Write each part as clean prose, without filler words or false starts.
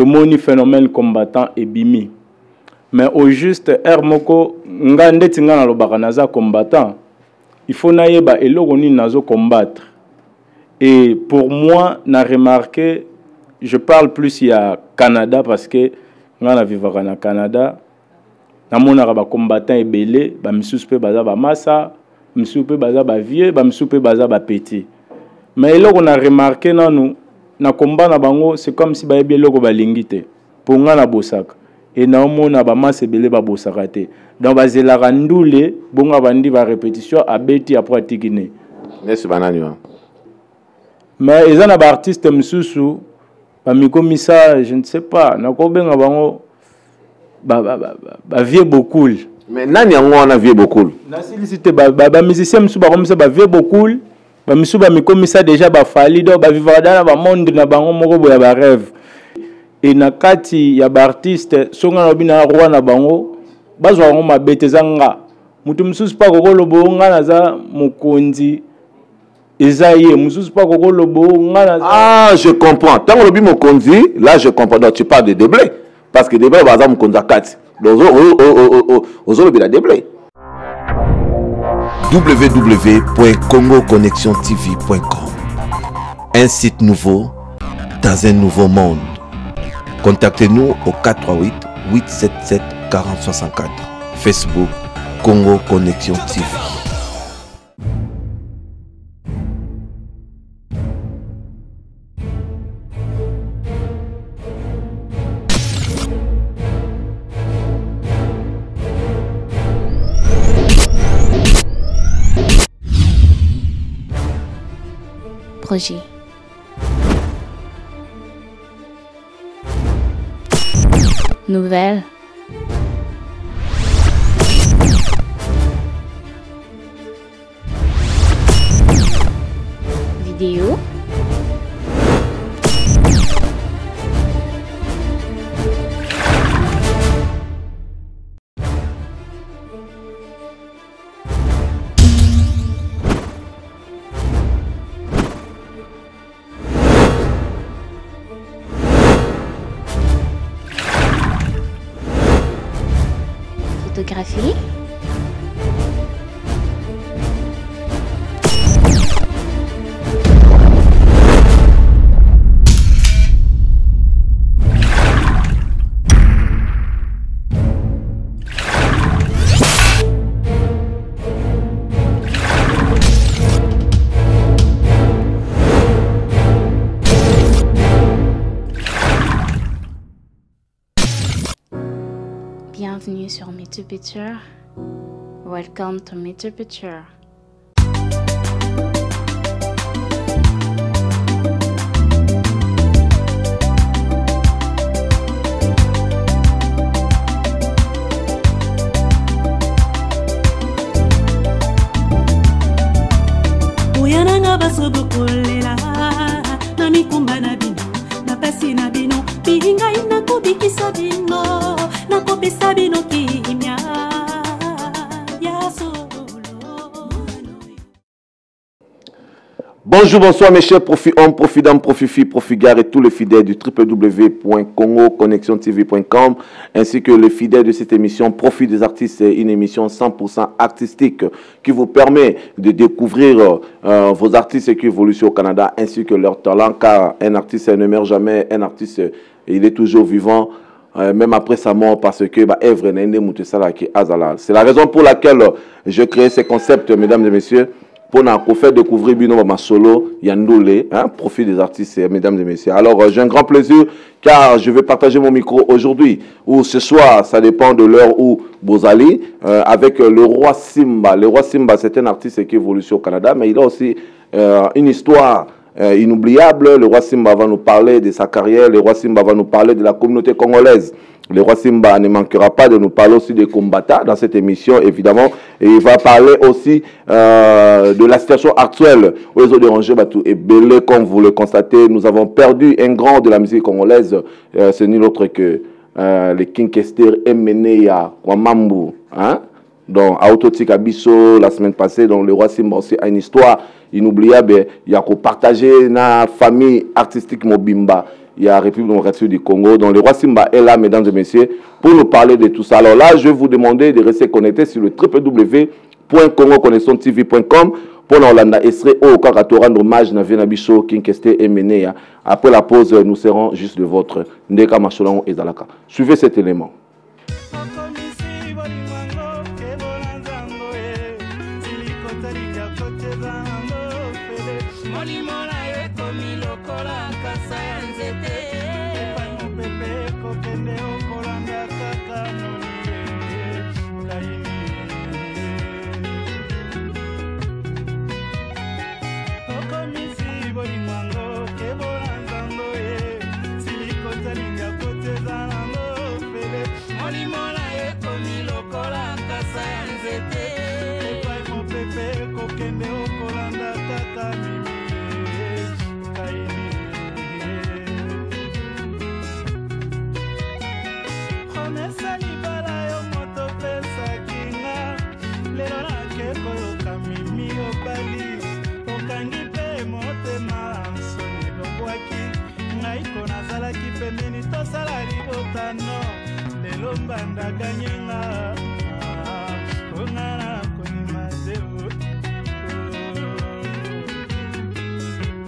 tout le monde phénomène combattant et bimi. Mais au juste, Hermoko, ngande tingana lo bakanaza combattant. Il faut naïba et l'oroni nazo combattre. Et pour moi, n'a remarqué, je parle plus il y a Canada parce que ngana vivara na Canada. Na mona ba combattant et belé, ba misupe baza ba massa, misupe baza ba vieux, ba misupe baza ba petit. Mais là on a remarqué nous na combat na bango, c'est comme si ba yebi loko ba lingité. Pour ngana bosaka. Et na mona ba massa belé ba bosaka te. Donc ba zelaka ndule, bonga bandi ba répétition a beti après tikine. Merci banani. Mais ils ont un artiste misusu, ba mikomisa, je ne sais pas, na ko benga bango ba vieux beaucoup. Mais nani yango wana vieux beaucoup. Na silicité ba musicien misusu ba komisa ba vieux beaucoup, ba misusu ba mikomisa déjà ba fali do ba vivre dans ba monde na bango moko boya ba rêve. Et na kati ya ba artiste songa na bina roi na bango, bazwa ngo mabetezanga. Mutu misusu pa kokolo bonga na za mokonzi. Ah, je comprends. Tant que le mokonzi, là je comprends. Donc tu parles de Deblé. Parce que Deblé va avoir mokonzi à 4. Donc aux autres, il a Deblé. www.congoconnexiontv.com. Un site nouveau dans un nouveau monde. Contactez-nous au 438 877 4064. Facebook Congo Connexion TV. Projet. Nouvelle. Vidéo. Photographie. Bienvenue sur Metu Picture. Welcome to Metu Picture. Uyananga basobokolela na mikumba na bino na pasi na bino bihinga ina kubikisa bino. Bonjour, bonsoir mes chers profits hommes, profits dames, profits filles, profits gars et tous les fidèles du www.congoconnexiontv.com ainsi que les fidèles de cette émission Profit des artistes, une émission 100% artistique qui vous permet de découvrir vos artistes qui évoluent au Canada ainsi que leur talent, car un artiste ne meurt jamais, un artiste il est toujours vivant. Même après sa mort, parce que c'est la raison pour laquelle je crée ces concepts, mesdames et messieurs, pour nous faire découvrir ma solo Yandoulé, profit des artistes, mesdames et messieurs. Alors j'ai un grand plaisir car je vais partager mon micro aujourd'hui ou ce soir, ça dépend de l'heure où vous allez, avec le roi Simba. Le roi Simba, c'est un artiste qui évolue au Canada, mais il a aussi une histoire inoubliable. Le roi Simba va nous parler de sa carrière, le roi Simba va nous parler de la communauté congolaise. Le roi Simba ne manquera pas de nous parler aussi des combattants dans cette émission, évidemment. Et il va parler aussi de la situation actuelle. Aux autres dérangés, et belé, comme vous le constatez, nous avons perdu un grand de la musique congolaise. C'est nul autre que le King Kester Emeneya Kwamambu. Donc, Autotique Abisso, la semaine passée, donc le roi Simba aussi a une histoire inoubliable. Il y a qu'à partager la famille artistique Mobimba. il y a la République démocratique du Congo. Donc le roi Simba est là, mesdames et messieurs, pour nous parler de tout ça. Alors là, je vais vous demander de rester connectés sur le www.congoconnexion-tv.com pour nous estre au cas rendre hommage na Vena Bicho Kinkeste et Menea. Après la pause, nous serons juste de votre Ndeka Macholon et Zalaka. Suivez cet élément.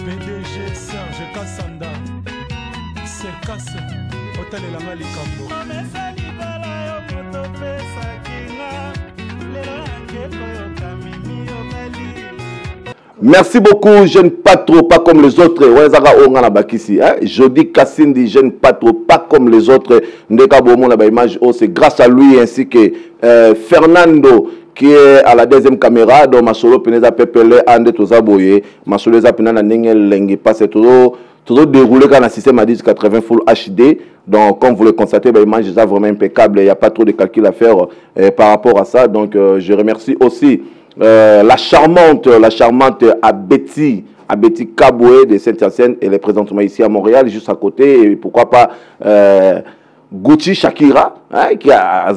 PDG Serge Kassanda Serkas Hotel Elanga Likambo Merci beaucoup, jeune pas trop, pas comme les autres. Je dis Kassindi, jeune pas trop, pas comme les autres. C'est grâce à lui ainsi que Fernando qui est à la deuxième caméra. Donc Masolo Peneza Pepele Ande Tozaboye. Masolo Zapina Nengel Lengi passe tout déroulé dans le système à 1080 Full HD. Donc, comme vous le constatez, l'image est vraiment impeccable. Il n'y a pas trop de calcul à faire par rapport à ça. Donc, je remercie aussi la charmante Abeti Kaboué de Saint-Hyacinthe. Elle est présentement ici à Montréal, juste à côté. Et pourquoi pas Gucci Shakira, hein, qui a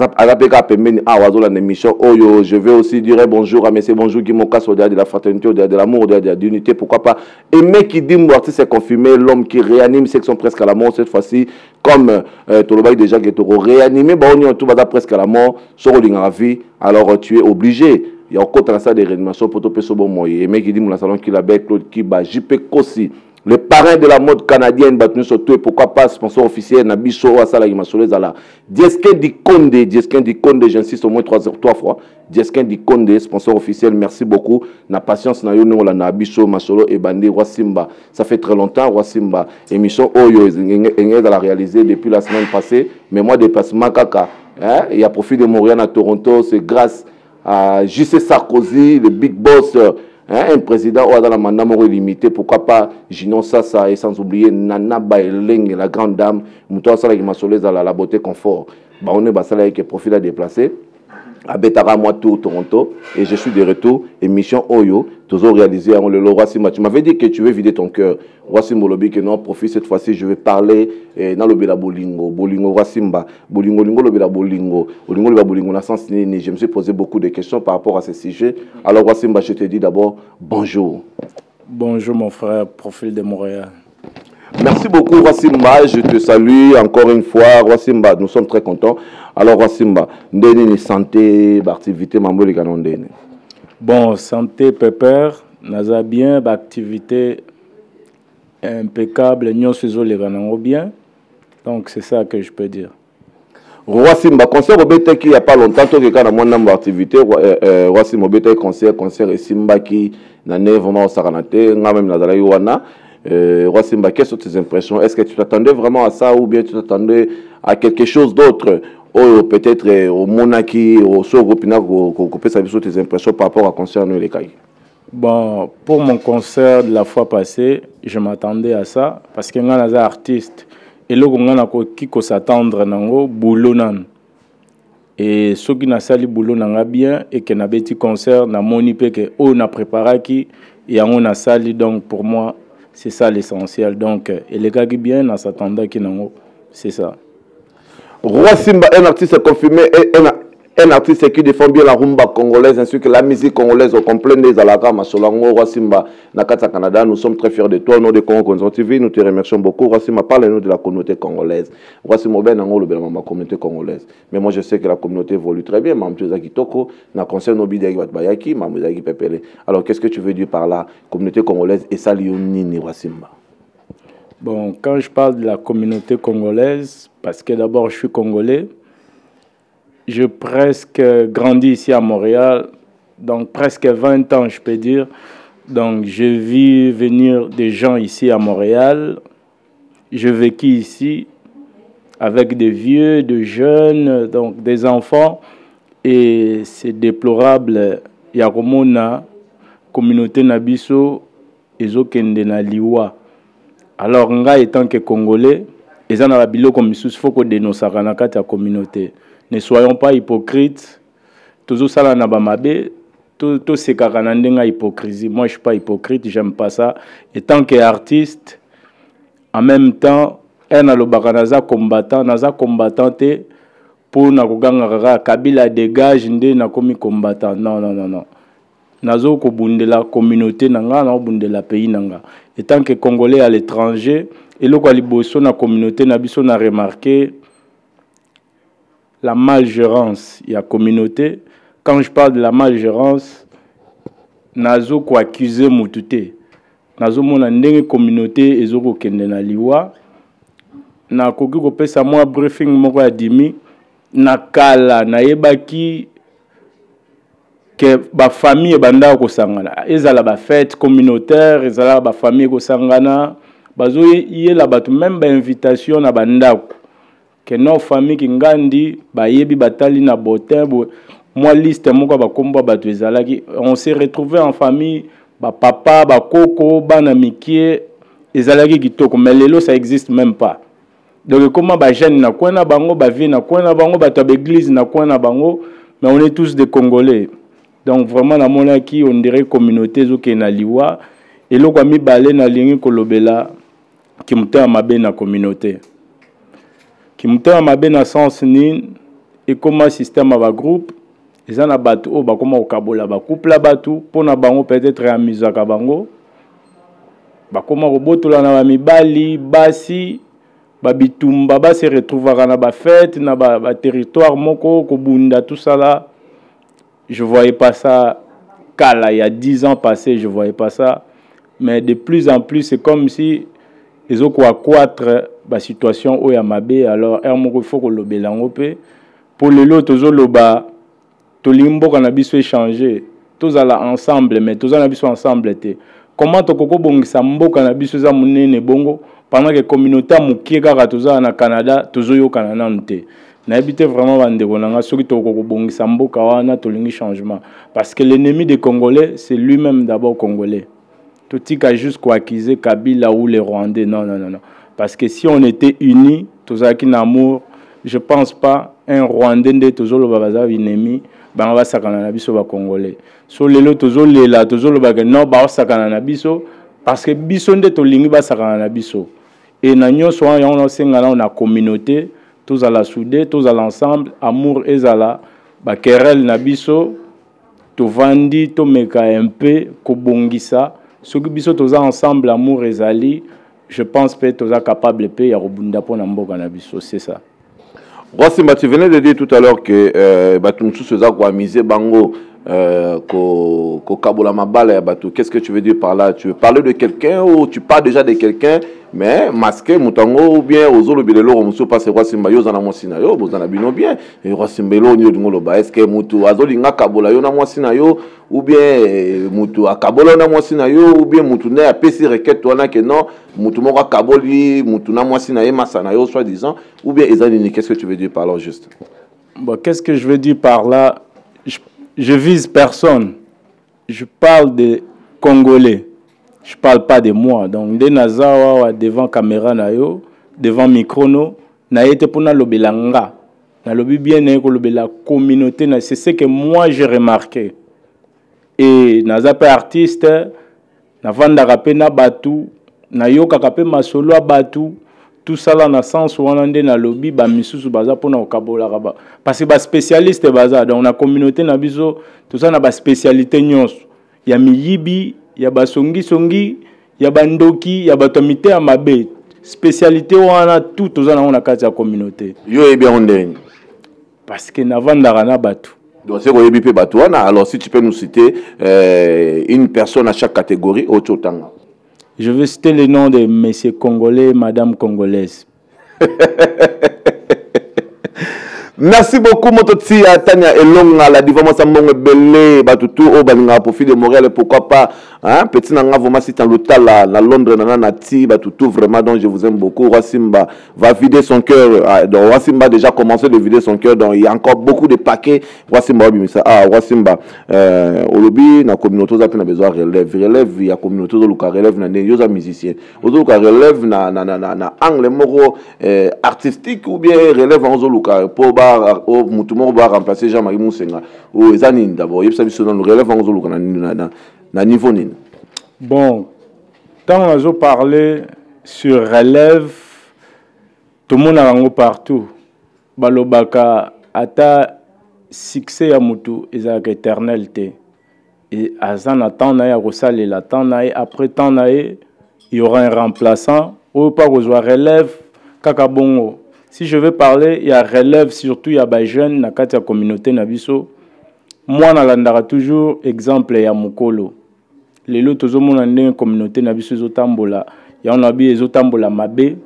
émission. Oh, je vais aussi dire bonjour à M. Bonjour Guimokas au-delà de la fraternité, au-delà de l'amour, au-delà de l'unité. Pourquoi pas Aimé qui dit l'artiste est confirmé, l'homme qui réanime section presque à la mort cette fois-ci, comme Tolobaï déjà qui est réanimé, on est tout presque à la mort, sur la vie, alors tu es obligé. Il y a encore un de réanimation pour te faire bon moyen. Aimé qui dit mon salon qui l'appelle Claude Kiba, JP Kossi. Le parrain de la mode canadienne, surtout, et pourquoi pas sponsor officiel, Nabiso, Asala, Imasolé, Zala. Diesken di Conde, j'insiste au moins trois fois. Diesken di Conde, sponsor officiel, merci beaucoup. Na patience, na yono, la Nabiso, Masolo, et Bandi, Roi Simba. Ça fait très longtemps, Roi Simba. Émission Oyo, elle a réalisé depuis la semaine passée. Mais moi, déplacement Kaka, il y a profit de Montréal à Toronto, c'est grâce à J.C. Sarkozy, le big boss. Un président dans la mandat limité, pourquoi pas Ginon Sassa et sans oublier Nana Baeleng, la grande dame, Mouton Sala qui m'a solé dans la beauté confort. On est Basala qui est profil à déplacer. À Betara, moi, tout Toronto, et je suis de retour. Émission Oyo, toujours réalisée à le Roi Simba. Tu m'avais dit que tu veux vider ton cœur. Roi Simba Lobi, que non, profite cette fois-ci, je vais parler dans le Bela Bolingo. Bolingo, Roi Simba. Bolingo, Lingo, le Bela Bolingo. Bolingo, le Bela Bolingo, dans le sens ni. Je me suis posé beaucoup de questions par rapport à ce sujet. Alors, Roi Simba, je te dis d'abord bonjour. Bonjour, mon frère, profil de Montréal. Merci beaucoup, Roi Simba. Je te salue encore une fois, Roi Simba. Nous sommes très contents. Alors, Roi Simba, ndeni santé, activité, mambo les canons ndeni. Bon, santé, pépère, naza bien, activité impeccable, nous faisons les canons bien. Donc, c'est ça que je peux dire. Roi Simba, concert au BT qui il n'y a pas longtemps, tout quelqu'un a moins nombre d'activités. Roi Simba, au BT concert et Simba qui n'a vraiment au Saranate, n'a même la Wana. Roi Simba, quelles sont tes impressions? Est-ce que tu t'attendais vraiment à ça ou bien tu t'attendais à quelque chose d'autre? Ou peut-être au Monaki, au Soropina, qu'on peut savoir tes impressions par rapport à concert les Cailles? Bon, pour mon concert de la fois passée, je m'attendais à ça parce qu'il y a un artiste et là, on a qui s'attendre à boulot. Et ceux qui n'ont pas boulot bien et qui ont un petit concert, on a préparé qui et on a sali. Donc pour moi, c'est ça l'essentiel. Donc, et les gars qui bien, on s'attendait qui n'ont, c'est ça. Roi Simba, un artiste confirmé, un artiste qui défend bien la rumba congolaise ainsi que la musique congolaise au complet des Alaka Masolango Rwasimba Nakata Canada. Nous sommes très fiers de toi. Au nom de Congo Consent TV, nous te remercions beaucoup. Rwasimba, parle-nous de la communauté congolaise. Rwasimba, ben nango le ma communauté congolaise. Mais moi je sais que la communauté évolue très bien. Mamtuza Kitoko, na concerne Obidi Bayaki, Mamuzaki Pepele. Alors qu'est-ce que tu veux dire par là, communauté congolaise et ça Lionini Rwasimba? Bon, quand je parle de la communauté congolaise, parce que d'abord je suis congolais. J'ai presque grandi ici à Montréal, donc presque 20 ans, je peux dire. Donc, j'ai vu venir des gens ici à Montréal. J'ai vécu ici avec des vieux, des jeunes, donc des enfants. Et c'est déplorable. Il y a comme une communauté nabiso, ezokende na liwa. Alors, nga étant que Congolais, ils en ont bilo comme il faut qu'on dénonce la communauté. Ne soyons pas hypocrites. Toujours ça na bamabe, tout c'est karanandenga hypocrisie. Moi je suis pas hypocrite, j'aime pas ça. Et tant qu'artiste, en même temps, un alobaka naza combattant te pour na kuganga Kabila dégage nde na komi combattant. Non. Nazo ko bundela communauté nanga na bundela pays nanga. Et tant que Congolais à l'étranger, et loko liboso na communauté na biso na remarqué la malgérance, il y a communauté. Quand je parle de la malgérance, nazo ko accuser mutute. Nazo mona ndenge communauté ezoko kende na liwa. Na koki ko pesa moi briefing moko ya dimi na kala na yebaki que ba famille banda ko sangana. Ezala ba fête communautaire, ezala ba famille ko sangana. Bazo yela batu même ba invitation na bandako. Que nos familles qui ngandi ba yebi batali na botin moi liste moko ba komba batu ezalaki on s'est retrouvé en famille ba papa ba koko bana mikie ezalaki kitoko mais lelo ça existe même pas. Donc comment ba jeune na kwena bango ba vie na kwena bango ba tab église na kwena bango mais on est tous des Congolais. Donc vraiment na mona qui on dirait communauté zo ke na liwa et lo kwa mi balé na lingi kolobela ki muta mabe na communauté. Qui m'a mabe na sens ni et comment système aba groupe ils en a battu au ba comment au kabola ba couple la batu pour na bango peut-être amusa ka bango ba comment roboto la na mibali basi ba bitumba ba se retrouvera na ba fête na ba territoire moko ko bunda tout ça là je voyais pas ça kala il y a 10 ans passés je voyais pas ça mais de plus en plus c'est comme si ils ont quoi accroître la situation où il y a mabé alors il faut que le bélango pe pour les autres tous loba to limbo qu'on a besoin changer tous alla ensemble mais tous alla besoin ensemble était comment to koko bongisa mboka na biso za munene bongo pendant que communauté mukie kaka tous na Canada tous yo Canada nte na habité vraiment bandeko nanga soki to koko bongisa mboka wana to lingi changement parce que l'ennemi des Congolais c'est lui-même d'abord congolais. Tout a juste quoi accuser Kabila ou les Rwandais. Non. Parce que si on était unis, tous avec amour, je pense pas un Rwandais de toujours le babaza ennemi, ben on va sakana na biso ba Congolais. So lelo toujours les là toujours le baga non ba sakana na biso parce que biso nde to lingi ba sakana na biso. Et na nyonso on a sengana on a communauté, tous à la soudé, tous à l'ensemble, amour ezala ba querelle na biso, to vandi to meka un peu ko bongisa. Ceux qui sont tous ensemble, amour et zali, je pense que tous sont capables de payer à Robunda pour n'importe quel c'est ça. Rwasimba, tu venais de dire tout à l'heure que Batumsu se a misé bango ko kabola mabala batu. Qu'est-ce que tu veux dire par là? Tu veux parler de quelqu'un ou tu parles déjà de quelqu'un mais masqué mutango ou bien ozolo bilelo musu passe Rwasimba yo zana mwasina yo bozana bino bien et Rwasimba lo nyo dingolo ba est-ce que mutu azolinga kabola yo na mwasina yo ou bien mutu akabola na mwasina yo ou bien mutu na pesi requête wana que non mutu moko kaboli mutu na mwasina ye masana yo soit disant ou bien ezalini. Qu'est-ce que tu veux dire par là juste? Bon, qu'est-ce que je veux dire par là? Je vise personne. Je parle des Congolais. Je ne parle pas de moi. Donc, des Nazawa devant caméra, devant micro, na été pour na lobelanga. Na lobi bien la communauté. C'est ce que moi j'ai remarqué. Et Nazape artiste, na vanda rapé na batu, na yoka kapé ma solo batu, tout ça là na sens wana nde na lobby ba misusu baza pona okabola raba parce que ba spécialiste baza donc na communauté na biso tout ça na ba spécialité nyonso ya miyibi ya ba songi ya bandoki ya batomité ya mabe spécialité wana tout ça na kati ya communauté yo e bien ondeni parce que na vandara na batu donc c'est quoi bipé batu wana alors si tu peux nous citer une personne à chaque catégorie au Tchotanga. Je veux citer le nom de monsieur congolais, madame congolaise. Merci beaucoup, Mototi, Tania Elonga, la diva Massamong Belé, Batutu, Obalinga, profil de Montréal, pourquoi pas, hein, petit Nanga, vous m'assistez en l'hôtel, la Londres, Nati, Batutu, vraiment, donc je vous aime beaucoup. Wasimba va vider son cœur, donc Wasimba a déjà commencé de vider son cœur, donc il y a encore beaucoup de paquets. Wasimba, Wasimba, au lobby, la communauté, on a besoin de relève, il y a communauté, on a relève, il y a musiciens, on a relève, na angle moro artistique ou bien relève en zoluka pour au mutumo ba remplacer Jean-Marie Moussenga ou ezani d'abord il s'agit de relève en zoluka na niveau nini. Bon, quand on a parlé sur relève, tout le monde a rango partout. Balobaka ata succès ya mutu ezaka éternalité et azan attend na ya rosale la temps na après temps na il y aura un remplaçant ou pas rejoindre relève kaka bongo. Si je veux parler, il y a relève surtout il y a des jeunes na kati ya communauté na biso. Moi na landara toujours exemple ya mukolo. Lelo tozomona ndenge communauté na biso ezotambola. Ya on abi ezotambola mabe.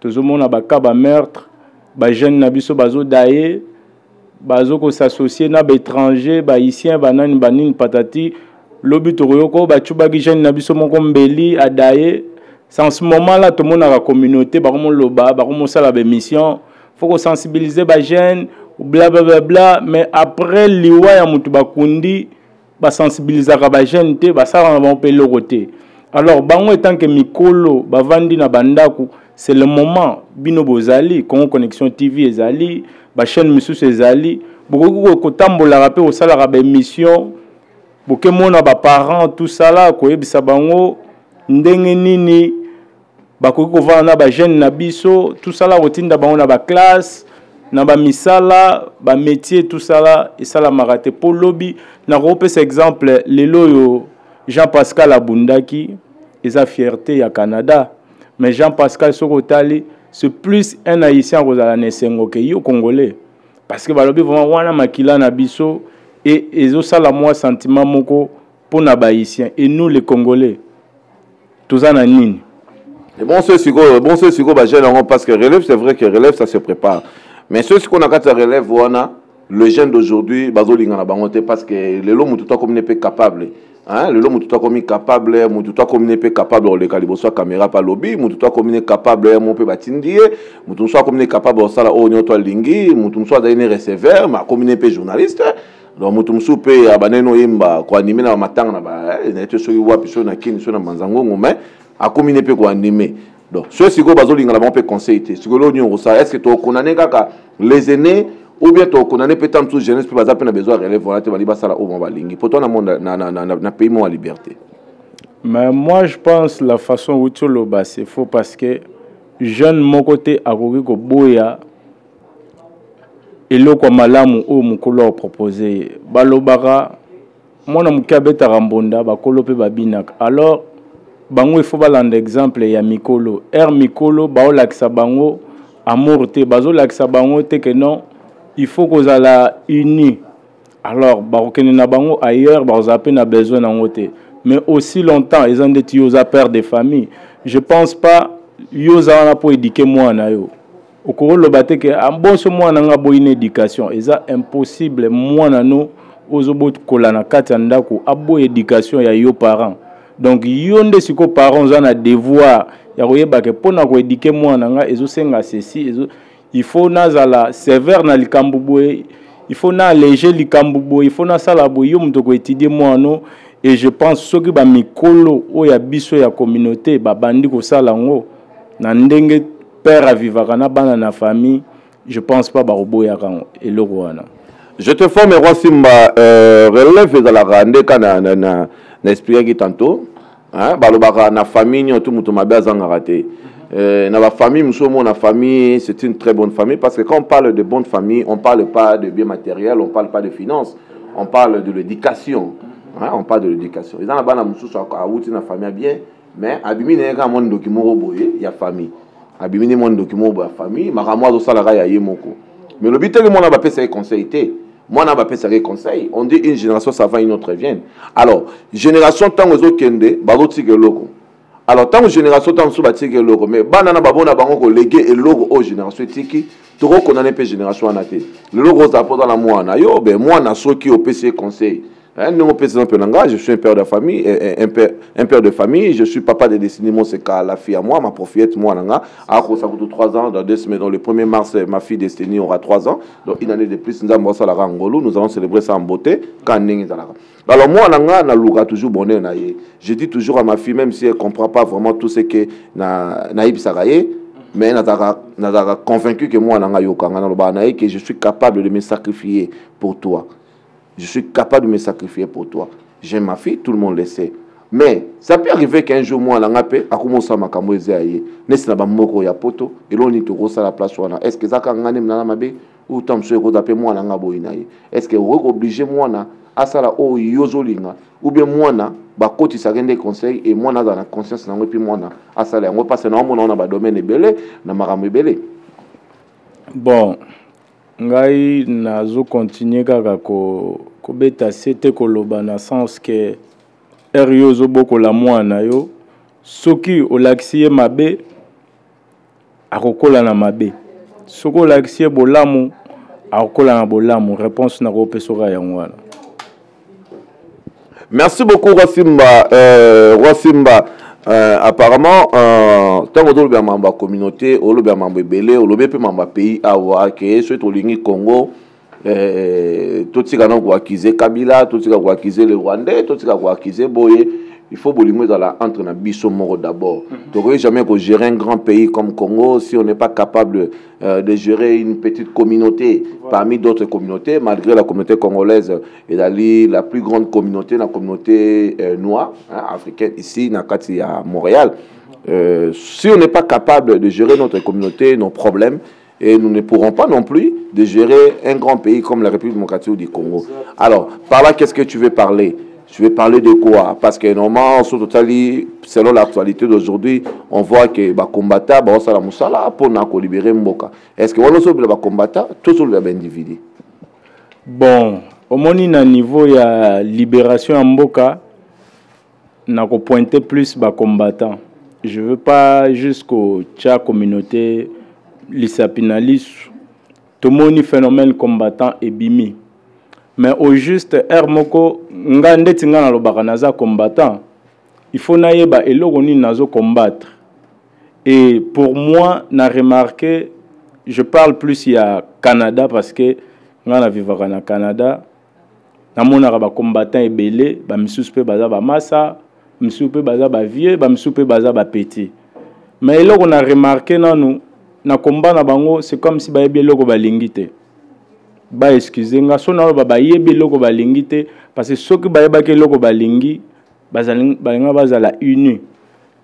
Tozomona baka ba meurtre, ba jeunes na biso bazo daye, bazo ko s'associer na ba étranger, ba haïtien banani banini patati. Lobi toroyoko ba tubaki jeunes na biso moko mbeli adaye. C'est en ce moment-là, tout le monde a la communauté, par contre, loba, par contre, ça la mission. Faut qu'on sensibilise les jeunes, blablabla. Mais après, liwa ya mutu bakundi, ba sensibiliser les jeunes, ba ça on va payer le côté. Alors, bango étant que mikolo, ba vandi na bandaku, c'est le moment. Bino bozali, Congo Connexion TV ezali, ba chaîne misusu ezali, beaucoup ko tambola rapé au sala ba mission, beaucoup mona ba parents tout ça là, ko yebisa bango ndenge nini bakoki kovana na ba jeune na biso tout ça là rotinda bango na ba classe na ba misala ba métier tout ça là et ça la maraté pour lobby na repese exemple lelo yo Jean-Pascal Abundaki eza fierté ya Canada mais Jean-Pascal Sokotali c'est plus un haïtien kozala nesengo ke yo congolais parce que balobi vraiment wana makila na biso et ezo sala moi sentiment moko pour na ba haïtien et nous les congolais tout ça na nini. Et bon ceux qui parce que relève c'est vrai que relève ça se prépare. Mais ceux qui qu'on a quatre relève voilà le jeune d'aujourd'hui bazolinga na bangote parce que le lot mututa comme n'est pas capable. Hein le lot mututa comme capable mututa comme n'est pas capable le calibre soit caméra pas lobby mututa comme n'est capable mon peut batindie mututa soit comme n'est capable ça la o nyoto lingi mututa soit d'ailleurs receveur ma comme n'est pas journaliste. Donc mutumsu pe abaneno yimba ko animer na matanga na ba neto so yiwa piso na kini so na manzango ngome akomine pe ko animer donc ceux siko bazolinga la bon pe conseiller siko lo nyo ça est-ce que to konane kaka les aînés ou bien to konane pe tant tout jeunesse pe baza pe na besoin relève voilà te bali basala o bon balingi pourtant na monde na pays mo à liberté. Mais moi je pense la façon où tu le bas c'est faux parce que jeune mon côté akoki ko boya et le quoi malamu ou mukolo proposé balobara mona mukabeta rambonda bakolo pe babinak alors bango il faut balanda exemple ya mikolo mikolo bao lakisa bango amour te bazo lakisa bango te que non il faut qu'on la uni alors barokene na bango ailleurs bazo appel na besoin na ngote mais aussi longtemps ils ont des yoza père de famille je pense pas yoza na pour éduquer moi na yo okoro lobate ke amboso mwana nga boyine éducation eza impossible mwana no ozobot kolana kati ndako abo éducation ya yo parents donc yo nde siko parents za na devoir ya koyeba ke pona ko éduquer mwana nga ezosenga ceci il faut nazala sévère na likambu boye il faut na alléger likambu boye il faut na sala boye yo mutoko étudier mwana et je pense soki ba mikolo o ya biso ya communauté ba bandi ko sala ngo na ndenge père à vivre na bana na famille je pense pas barobo ya rango et le rwana je te forme roi Simba relève de la rande kana na expliquer tantôt hein balobaka na famille tout mutu mabe azanga raté Dans la famille, la famille, c'est une très bonne famille parce que quand on parle de bonne famille, on ne parle pas de biens matériels, on ne parle pas de finances, on parle de l'éducation. Hein, on parle de l'éducation. Ils ont la famille bien, mais abimine est un monde document il y a famille. Abimine monde document il y a famille, mais moi au salaire il y a moko. Mais le but est que moi on va passer conseil. Moi on va passer conseil. On dit une génération ça va une autre vient. Alors génération tant aux autres kende, baloti que logo. Alors tant que génération tant sous bâti que logo, mais banana babona bango ko léguer et logo aux génération tiki. Tout qu'on a pas génération en athée. Le logo ça dans la moi na yo, ben moi na so qui au PC conseil. Je suis un père de famille, un père de famille, je suis papa de destiné, c'est la fille à moi, ma profiette, moi, ça coûte 3 ans, dans 2 semaines, dans le 1er mars, ma fille destinée aura 3 ans, donc une année de plus, nous allons célébrer ça en beauté, quand alors moi, je toujours bonheur, je dis toujours à ma fille, même si elle ne comprend pas vraiment tout ce que Naïb Saraye, mais elle a convaincu que moi, que je suis capable de me sacrifier pour toi. Je suis capable de me sacrifier pour toi. J'aime ma fille, tout le monde le sait. Mais ça peut arriver qu'un jour, moi, je vais commencer à me faire des ya poto et l'on est à la place. Est-ce que ça va être ou tant que moi, est-ce que vous êtes obligé moi à ça ou bien moi, bah côté ça des conseils et moi dans la conscience et puis moi à ça on passe dans mon domaine belé na maramé belé. Bon. Ngai nazo continuer kaka ko beta sete koloba na sens que eryo zo boko la mwana yo soki olaxie mabe akokola na mabe soko olaxie bolamu akokola na bolamu réponse na ko pesora ya ngwana. Merci beaucoup Rosimba. Apparemment tant que le membre communauté ou le membre belé ou le membre pays awa que soit au lingi Congo tout ce qu'on a acquis Kabila tout ce qu'on a acquis le Rwandais tout ce qu'on a acquis Boye il faut bolingo dans la entre na biso moro d'abord. Donc jamais que gérer un grand pays comme Congo si on n'est pas capable de gérer une petite communauté parmi d'autres communautés malgré la communauté congolaise et la plus grande communauté la communauté noire africaine ici à Montréal. Si on n'est pas capable de gérer notre communauté, nos problèmes, et nous ne pourrons pas non plus de gérer un grand pays comme la République démocratique du Congo. Alors, par là, qu'est-ce que tu veux parler? Je vais parler de quoi? Parce que normalement, selon l'actualité d'aujourd'hui, on voit que les combattants pour libérer Mboka. Est-ce que les combattants, tous les individus? Bon, au moins, à niveau de la libération en Mboka, on a pointé plus les combattants. Je ne veux pas jusqu'au tcha communauté, l'isapinalis, tout le monde phénomène combattant et bimi. Mais au juste, Hermoko, ngande tingana lo bakanaza combattant, il faut naïba et l'oroni nazo combattre. Et pour moi, n'a remarqué, je parle plus il y a Canada parce que ngana vivra na Canada, na mona ba combattant et belé, ba misupe baza ba massa, misupe baza ba vieux, ba misupe baza ba petit. Mais là on a remarqué nous na combat na bango, c'est comme si ba yebi loko ba lingité. Ba excusez nga so na ba yebi loko ba lingité parce que soki ba yeba ke loko ba lingi balinga bazala uni.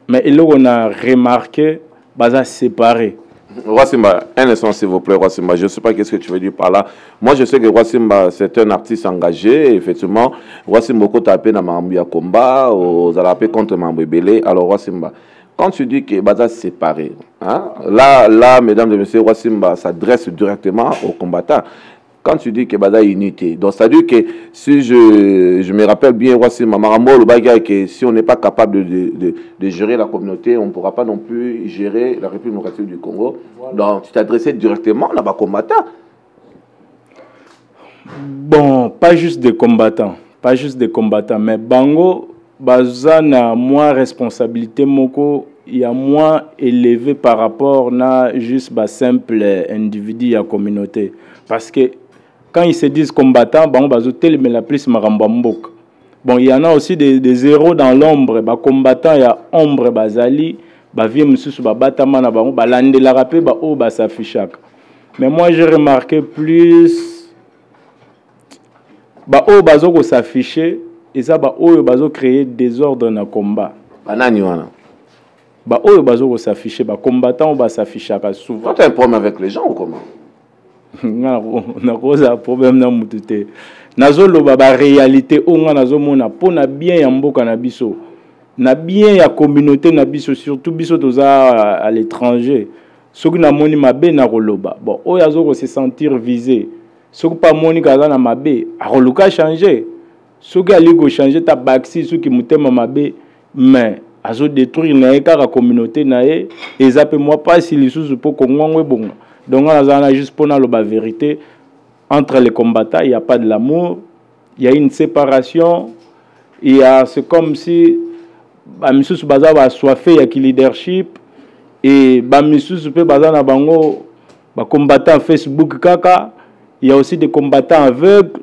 Mais là on a remarqué baza séparé. Rosimba, un instant s'il vous plaît, Rosimba. Je ne sais pas qu'est-ce que tu veux dire par là. Moi, je sais que Rosimba, c'est un artiste engagé. Et effectivement, Rosimba, quand tu as appelé dans Mambuya Combat, aux Alapé contre Mambuya Belé. Alors, Rosimba, quand tu dis que Baza séparé, hein, là, mesdames et messieurs, Rosimba s'adresse directement aux combattants. Quand tu dis que Baza est unité, donc ça veut dire que si je me rappelle bien, Rosimba, Marambo, le bagage, que si on n'est pas capable de gérer la communauté, on ne pourra pas non plus gérer la République démocratique du Congo. Voilà. Donc tu t'adressais directement à la combattants. Bon, pas juste des combattants, mais Bango, Baza n'a moins responsabilité, Moko, il y a moins élevé par rapport à juste bah, simple individu à communauté. Parce que quand ils se disent combattants, bon, mais la plus marambambok. Bon, il y en a aussi des héros dans l'ombre. Bah, combattants, il y a ombre, bazali, bah, vieux monsieur, bah, batamana, bah, l'ande la rapé, bah, oh, bah, ça fichak. Mais moi, j'ai remarqué plus, bah, oh, bah, zo s'afficher, et ça, bah, oh, bah, zo créer désordre dans le combat. Banani, wana. ba oyo bazo s'afficher ba combattant ba s'afficher souvent. Tu as un problème avec les gens ou comment? Na cause problème na mutute. Nazo loba ba réalité onga nazo mona pona bien ya mboka na biso. Na bien ya communauté na biso surtout biso toza à l'étranger. Soki na moni mabe na koloba. Bon, oyo azo se sentir visé. Soki pa moni kaza na mabe, a koluka changer. Soki ali ko changer ta baxi soki mutema mabe, mais azo détruire na la communauté na e ezape moi pas si les sous pour kongongwe bonga. Donc on a juste pour la vérité entre les combattants, il y a pas de l'amour, il y a une séparation, il y a c'est comme si ba misus baza ba soifé ya ki leadership et ba misus pe baza na bango ba combattants Facebook kaka, il y a aussi des combattants aveugles,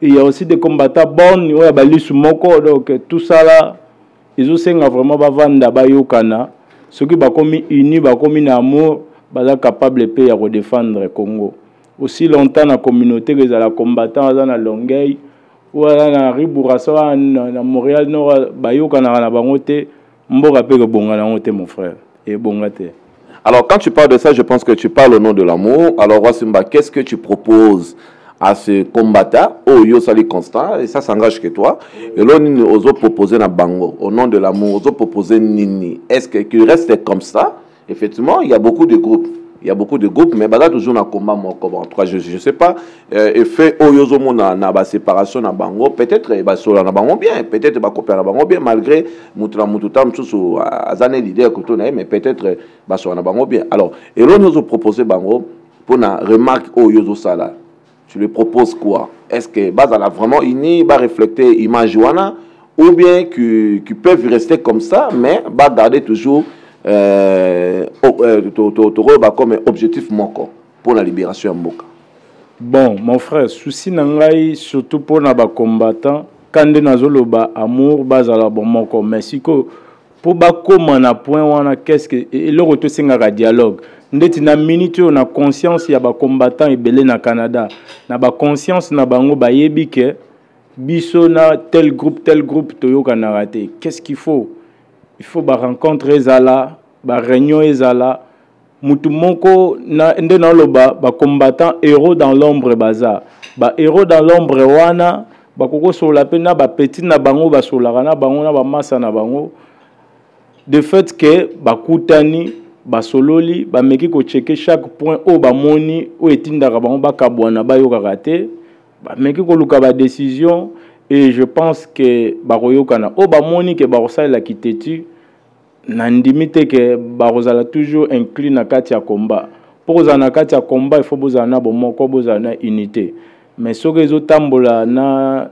il y a aussi des combattants bons, ouais ba lisu moko donc tout ça là ils ont vraiment bavanda bayokana ceux qui bakomi unis bakomi na amour baza capable pe ya défendre Congo aussi longtemps na communauté que la combattant dans la Longueuil ou na Ribourassa na Montréal Nord bayokana na bango te mboka pe ke bonga na ngote mon frère et bonga te. Alors quand tu parles de ça, je pense que tu parles au nom de l'amour. Alors Wasimba, qu'est-ce que tu proposes à ce combattant au Yosali Constant, et ça s'engage que toi, et là on ose proposer na bango au nom de l'amour, ose proposer nini. Est-ce qu'il reste comme ça? Effectivement, il y a beaucoup de groupes. Il y a beaucoup de groupes, mais bah toujours na combat mon combat. En tout cas, je sais pas. Et fait au Yosomo na ba séparation na bango, peut-être bah sur na bango bien, peut-être bah copier na bango bien malgré mutra mututam tout azane l'idée que tu mais peut-être bah sur na bango bien. Alors, et là nous proposer bango pour na remarque au Yoso sala. Tu lui proposes quoi? Est-ce que Baza a vraiment uni, va refléter l'image ou bien qu'ils peuvent rester comme ça, mais va garder toujours comme objectif pour la libération de Mboka? Bon, mon frère, souci nangai surtout pour les combattants, quand nous avons amour, Baza la bon moko, mais si pour comment na point wana qu'est-ce que et le retour c'est un dialogue. Ndeti na minute on a conscience ya ba combattant ebele na Canada na ba conscience na bango ba yebi ke biso na tel groupe toyoka na raté. Qu'est-ce qu'il faut? Il faut ba rencontre ezala, ba réunion ezala, mutu moko na ndé na loba ba combattant héros dans l'ombre baza. Ba héros dans l'ombre wana ba koko sur la pena ba petit na bango ba solara na bango na ba massa na bango. De fait que ba kutani basololi bameki ko checker chaque point au bamoni o etindaka bango bakabwana bayoka raté bameki ko luka ba décision et je pense que bakoyokana o bamoni que bakosala kitetu na ndimite que bakozala toujours inclus na kati ya combat pour kozala na kati ya combat il faut bozala na bomoko bozala na unité mais soki ezotambola na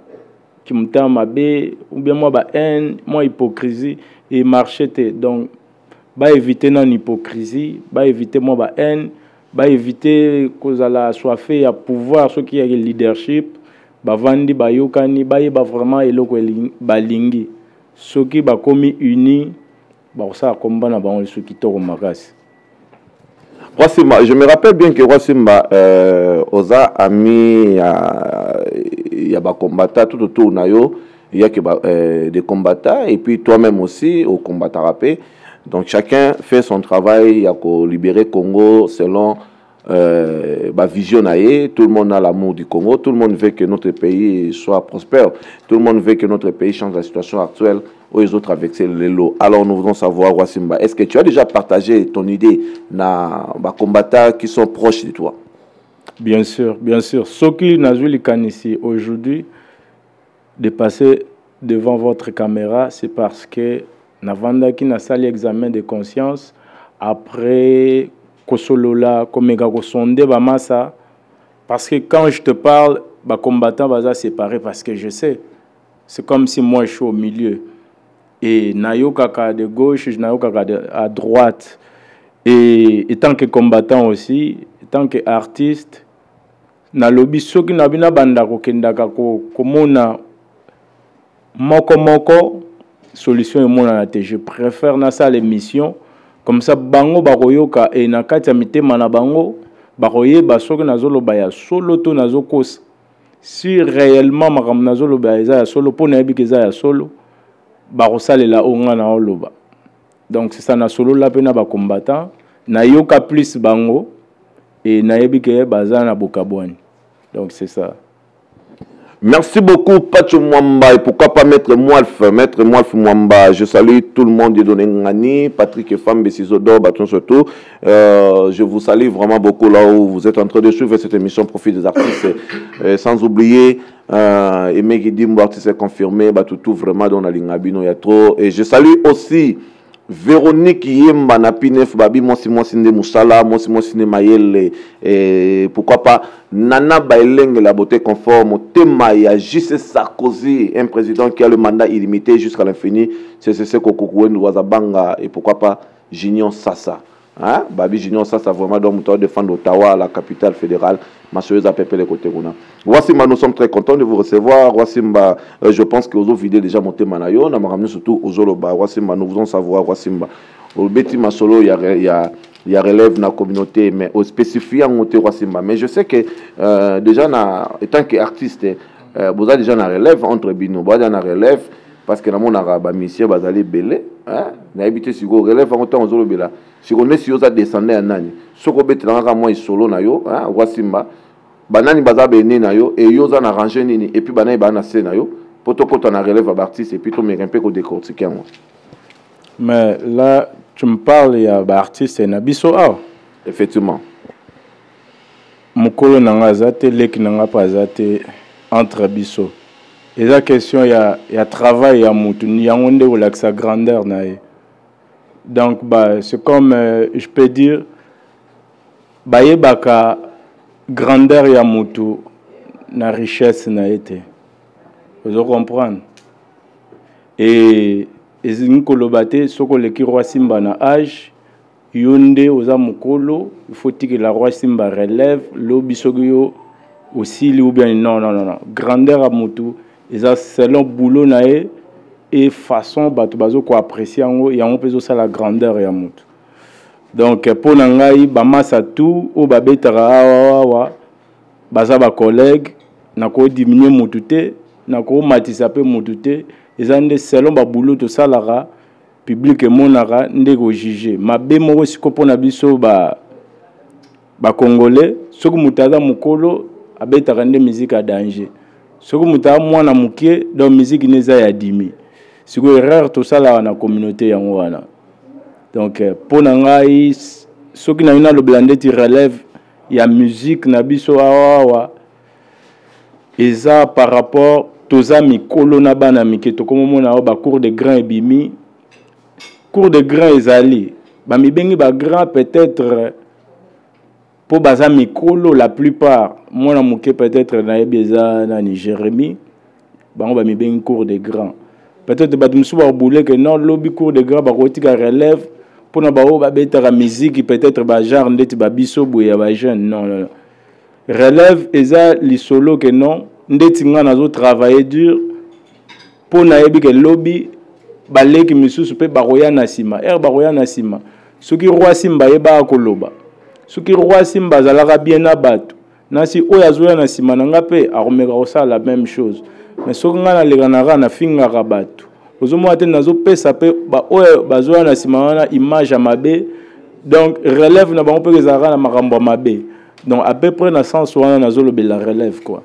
kimutama mabe ou bien moi ba haine moi hypocrisie et marché te donc ba éviter non hypocrisie, ba éviter moi ba haine, ba éviter cause à la soifé à pouvoir ceux qui a le leadership, ba vandi ba yokani, ba yeba vraiment eloko balingi. Ceux qui ba komi unis, ba ça combat na ba on ceux qui toro makasi. Wasimba, je me rappelle bien que Wasimba oza ami ya ba combattant tout autour na yo, il y a que des combattants et puis toi-même aussi au combattant rapé. Donc chacun fait son travail pour libérer Congo selon ma vision. Tout le monde a l'amour du Congo, tout le monde veut que notre pays soit prospère, tout le monde veut que notre pays change la situation actuelle où les autres avec les lots. Alors nous voulons savoir, Wasimba, est-ce que tu as déjà partagé ton idée dans les combattants qui sont proches de toi? Bien sûr, bien sûr. Ce qui n'a pas ici aujourd'hui de passer devant votre caméra, c'est parce que Navanda qui n'a pas l'examen de conscience après Kosolola, Komega Kosonde, Bamasa. Parce que quand je te parle, les combattants vont se séparer parce que je sais. C'est comme si moi je suis au milieu. Et Nayokaka de gauche, Nayokaka à droite. Et tant que combattant aussi, tant qu'artiste, na lobby soki na bina banda ko kendaka ko komona moko solution et mon anaté. Je préfère na ça l'émission comme ça bango baroyoka et na kati ya mitema na bango baroye basoki nazolo baya solo to nazokos si réellement makam nazolo baya za solo pona yebiki za ya solo barosalela onga na oloba. Donc c'est ça na solo la pena ba combattant na yoka plus bango et na yebike baza na bokabwani. Donc c'est ça. Merci beaucoup, Pacho Mwamba. Et pourquoi pas Maître Mwalf Mwamba. Je salue tout le monde de Donengani, Patrick et Femme Bessizodo, Baton surtout. Je vous salue vraiment beaucoup là où vous êtes en train de suivre cette émission Profit des artistes. Sans oublier, Aimé Guidim, artiste confirmé, Batoutou vraiment dans la ligne Abino, il y a trop. Et je salue aussi Véronique Yemba Napinef Babi Monside Moussala, Monside Mayele, et pourquoi pas Nana Baileng, la beauté conforme, Temaya, J.C. Sarkozy, un président qui a le mandat illimité jusqu'à l'infini, c'est Kokoukouen, Ouazabanga, et pourquoi pas Junior Sassa. Hein? Babi Junior Sassa, vraiment, donc, défendre Ottawa, la capitale fédérale, ma soeur a pépé les côtés. Wassimba, nous sommes très contents de vous recevoir. Wassimba, je pense que vous avez vidé déjà monté Manayo, on a ramené surtout aux Zoloba. Wassimba, nous voulons savoir, Wassimba. Au Betty Masolo, il y a relève dans la communauté, mais au spécifique, on a Wassimba. Mais je sais que déjà, étant qu'artiste, vous avez déjà une relève entre Bino, vous avez une relève. Parce que dans mon arabe, monsieur Bazali Belé, n'a habité sur le relève en temps aux Zolobela. Si on est sur ça descendait à Nani, ce qu'on peut être moi solo na yo, Wassimba, banani bazabe né na yo, et yo zan arrangé nini, et puis banani bana se na yo, poto poto na relève à artiste, et puis tout me un peu qu'on décortique moi. Mais là, tu me parles, il y a artiste et nabiso ah. Effectivement. Mukolo nanga zate, lek nanga pas zate entre biso. Et la question, il y a travail, il y a moutou, il y a un ou sa grandeur. Donc, c'est comme, je peux dire, il y a grandeur, il y a moutou, la richesse, n'a été. Vous comprenez? Et nous kolobate, ce que les roi Simba na âge, yonde oza mukolo, il faut que la roi Simba relève, l'obisogyo aussi, ou bien non. Grandeur à moutou. C'est selon boulot nae et façon bato ko apprécier ngo ya on peut ça la grandeur ya mutu. Donc pour nangai ba massa tout ou ba betara wa baza ba collègue na ko diminuer mutu te na ko matisa pe mutu te ezande selon ba boulot to salara public monara ndeko juger mabe moko siko pona biso ba congolais soko mutaza mukolo abetara nde musique à danger. Ce que muta mwana mukie dans musique neza ya dimi. C'est que erreur tout ça là na communauté yango wana. Donc pour ngai ce qui na le blindé ti relève ya musique na biso awa eza par rapport toza mikolo na bana mike to comme mona ba cours de grand ebimi. Cours de grand ezali. Ba mibengi ba grand peut-être pour baza mikolo la plupart moi na muke peut-être na yebeza na Jérémie bango ba mi ben cours de grand peut-être ba dumusu ba boulé que non lobby cours de grand ba kotika relève pour na ba o ba betara musique peut-être ba genre ndeti ba biso boya ba jeune non relève eza li solo que non ndeti nga nazo travailler dur pour na yebi que lobby ba leki misusu pe ba roya na sima ba roya na sima soki roi Simba yeba koloba soki roi Simba zalaka bien na bato nasi oya zoya na sima nanga pe akomeka kosala la même chose mais soki nga na lekanaka na fingaka bato ozomona te nazopesa pe ba oya bazoya na sima wana image ya mabe donc relève na bango mpe ezalaka na makambo ya mabe donc à peu près na sens wana nazolobela relève quoi.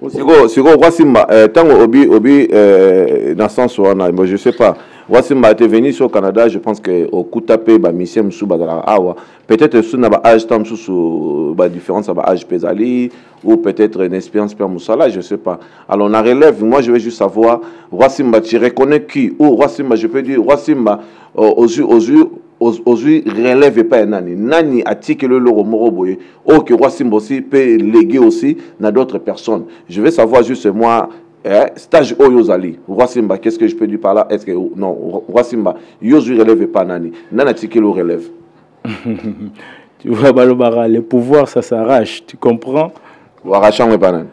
Siko roi Simba tango obi na sens wana je sais pas. Wassimba était venu sur Canada, je pense que au coup tapé ba mission sous bazala awa peut-être sous na ba âge tam sous ba différence ba âge pesali ou peut-être une expérience per Moussala, je sais pas. Alors on a relève, moi je veux juste savoir Wassimba tu reconnais qui ou Wassimba je peux dire Wassimba aux yeux relève pas nani attique le loro moroboye ou que Wassimba aussi peut léguer aussi na d'autres personnes. Je veux savoir juste moi stage Oyozali, Wassimba, qu'est-ce que je peux dire par là? Est-ce que non, Wassimba, Yozu relève pas nani, nana tiki le relève. Tu vois, Balobara, le pouvoir ça s'arrache, tu comprends? Warachang me pas nani.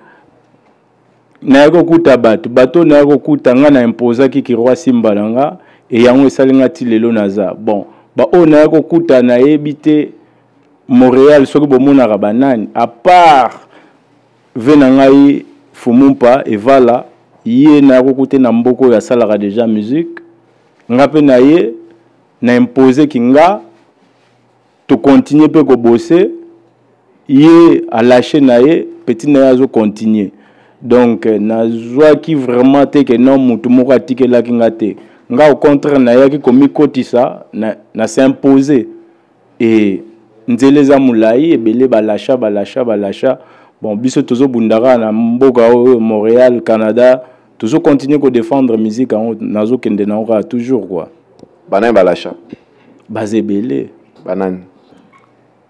Nago kuta bato nago kuta nga na imposa ki roi Simba langa et yango esalinga ti lelo naza. Bon, ba o nago kuta na ebité Montréal soki bomona banani à part venangai Fumumpa et voilà yé na kokute na mboko ya salara déjà musique ngape na yé na imposé kinga to continuer pe ko bosser yé à lâcher na yé petit na yazo continuer donc na joie qui vraiment te que non mutu moko atikela kinga te nga au contraire na yaki komi kotisa na s'imposer et nzele za mulai ebele balasha bon biso tozo bundara na mboka Montréal Canada tozo continuer ko défendre musique en nazo kende na ora toujours quoi banane balasha bazebele banane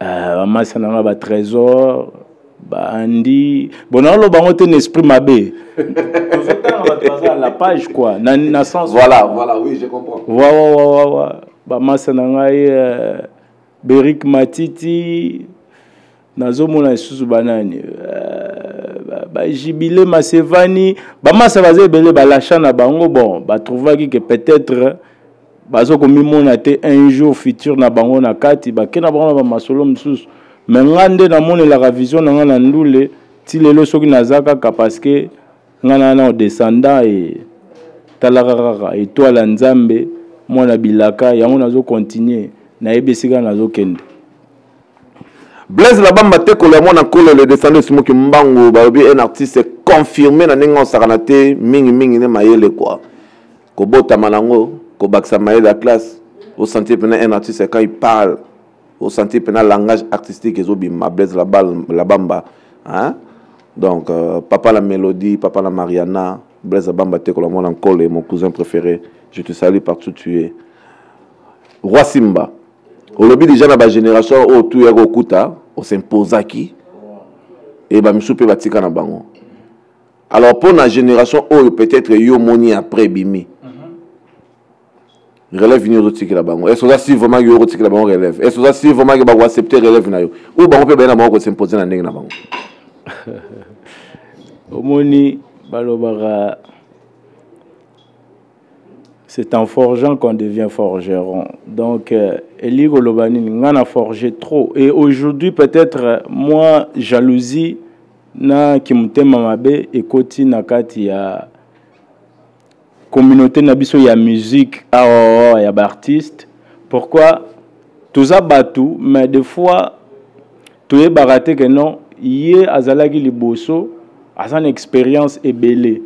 bamasa na ba trésor bandi bonalo bango te esprit mabe tozo tanga la page quoi na sens voilà oui je comprends bamasa na ngai Berik Matiti nazomona isusu banani Jibile Masevani bamasa bazebele balasha na bango bon batrouvaki que peut-être bazo komimona te un jour futur na bango na kati bakena bango na masolo msusu mais ngande na mone la vision na ngana ndule ti lelo soki nazaka ka parce que ngana na descendant et talarara étoile nzambe mona bilaka yango nazo continuer na ebesika nazo kende Blaise Labamba te kolemo na kolo le descendant Simoki Mbango baobi un artiste confirmé na ningo sakanate mingi ne mayele quoi ko bota manango ko baksa mayele la classe au sentir pena un artiste quand il parle au sentir pena langage artistique ezobi ma Blaise Labamba hein donc papa la mélodie papa la Mariana Blaise Labamba te kolemo na kolo mon cousin préféré je te salue partout tu es Roi Simba au lobby déjà dans la génération où tout est okuta on s'impose qui et ba misupe batika na bango alors pour la génération où peut-être yo moni après bimi relève venir au tiki la bango est-ce que si vraiment yo tiki la bango relève est-ce que si vraiment ba accepter relève na yo ou bango pe na bango s'imposer na ndenge na bango omoni balobara c'est en forgeant qu'on devient forgeron. Donc, Eli Golobani, on a forgé trop. Et aujourd'hui, peut-être, moi, jalousie, na qui m'aime mabe, et koti na kati ya communauté nabiso ya musique, ya artiste. Pourquoi? Tout ça batou, mais des fois, tout est baraté que non, yé azalagi liboso, azan expérience est belle.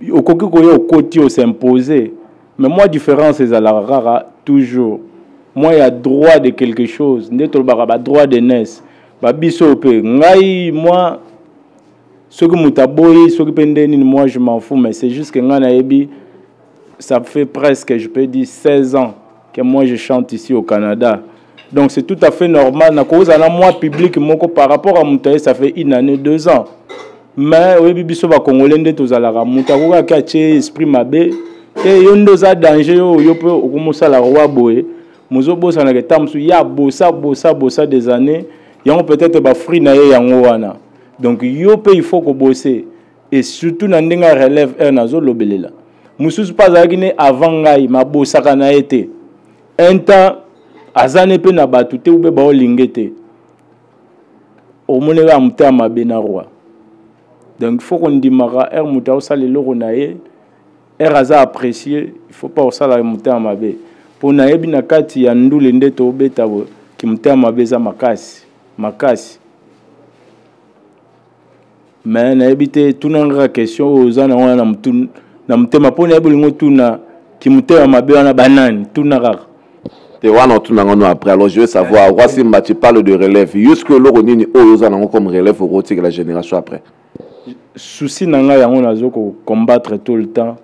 Au côté au s'imposer. Mais moi, différence, c'est à la rara, toujours. Moi, il y a droit de quelque chose. Il y a droit de naissance. Moi, ce que Moutaboy, ce que Pendeni, moi, je m'en fous. Mais c'est juste que ça fait presque, je peux dire, 16 ans que moi, je chante ici au Canada. Donc, c'est tout à fait normal. Moi, public, par rapport à Moutaboy, ça fait 1 année, 2 ans. Mais, oui, biso ba Congolais, tous à la Moutaboy, qui a esprit mabé. Et yondo za danger yo pe okumusa la roi boé muzo bosa na ketamsu ya bossa des années yango peut-être ba free na ye yango wana donc yo pe il faut ko bosser et surtout na ndenga relève nazo lobelela mususu pas akine avant ngai ma bossa kana été un temps azane pe na batu te ube ba olingete o monela mta mabena roi donc il faut qu'on dimara muta osale loko na ye Raza apprécié, il faut pas ça la monter à ma baie. Pour naebi na kati ya ndule ndeto obeta ki monter à ma baie za makasi. Mais naebi te tunanga question aux ana wana na mutema po naebi lingo tuna ki monter à ma baie na banane tunanga. Te wana tunanga no après alors je veux savoir Roi Simba tu parles de relève. Jusque loro nini aux ana comme relève au roti que la génération après. Souci nanga yango nazo ko combattre tout le temps.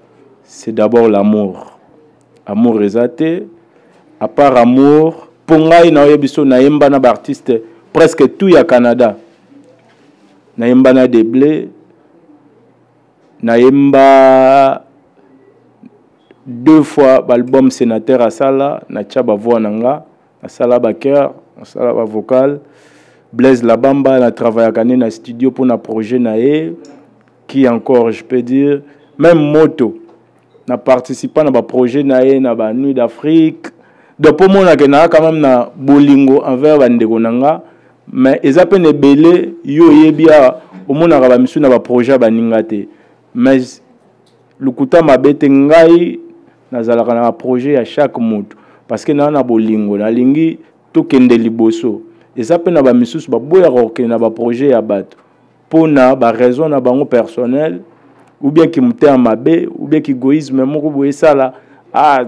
C'est d'abord l'amour. Amour exaté. À part amour, pour moi, nayebiso naemba na artiste presque tout ya Canada. Naemba na Deblé. Naemba 2 fois l'album Sénateur à Sala, na tchaba voix nanga, à Sala ba cœur, à Sala ba vocal. Blaise Labamba na travaillé à na studio pour un projet nae qui encore je peux dire même moto. Na participant na ba projet nae na ba nuit d'Afrique donc pour moi na quand même na bolingo envers bandeko nanga mais ezape ne belé yo yebia au mona ba misu na ba projet ba ningate mais lukuta mabete ngai na zalaka na projet à chaque moto parce que na bolingo na lingi to kende liboso eza pe na ba misusu ba boya ko na ba projet ya bato pona ba raison na bango personnel ou bien ki mutea mabe ou bien ki égoïsme moko boye sala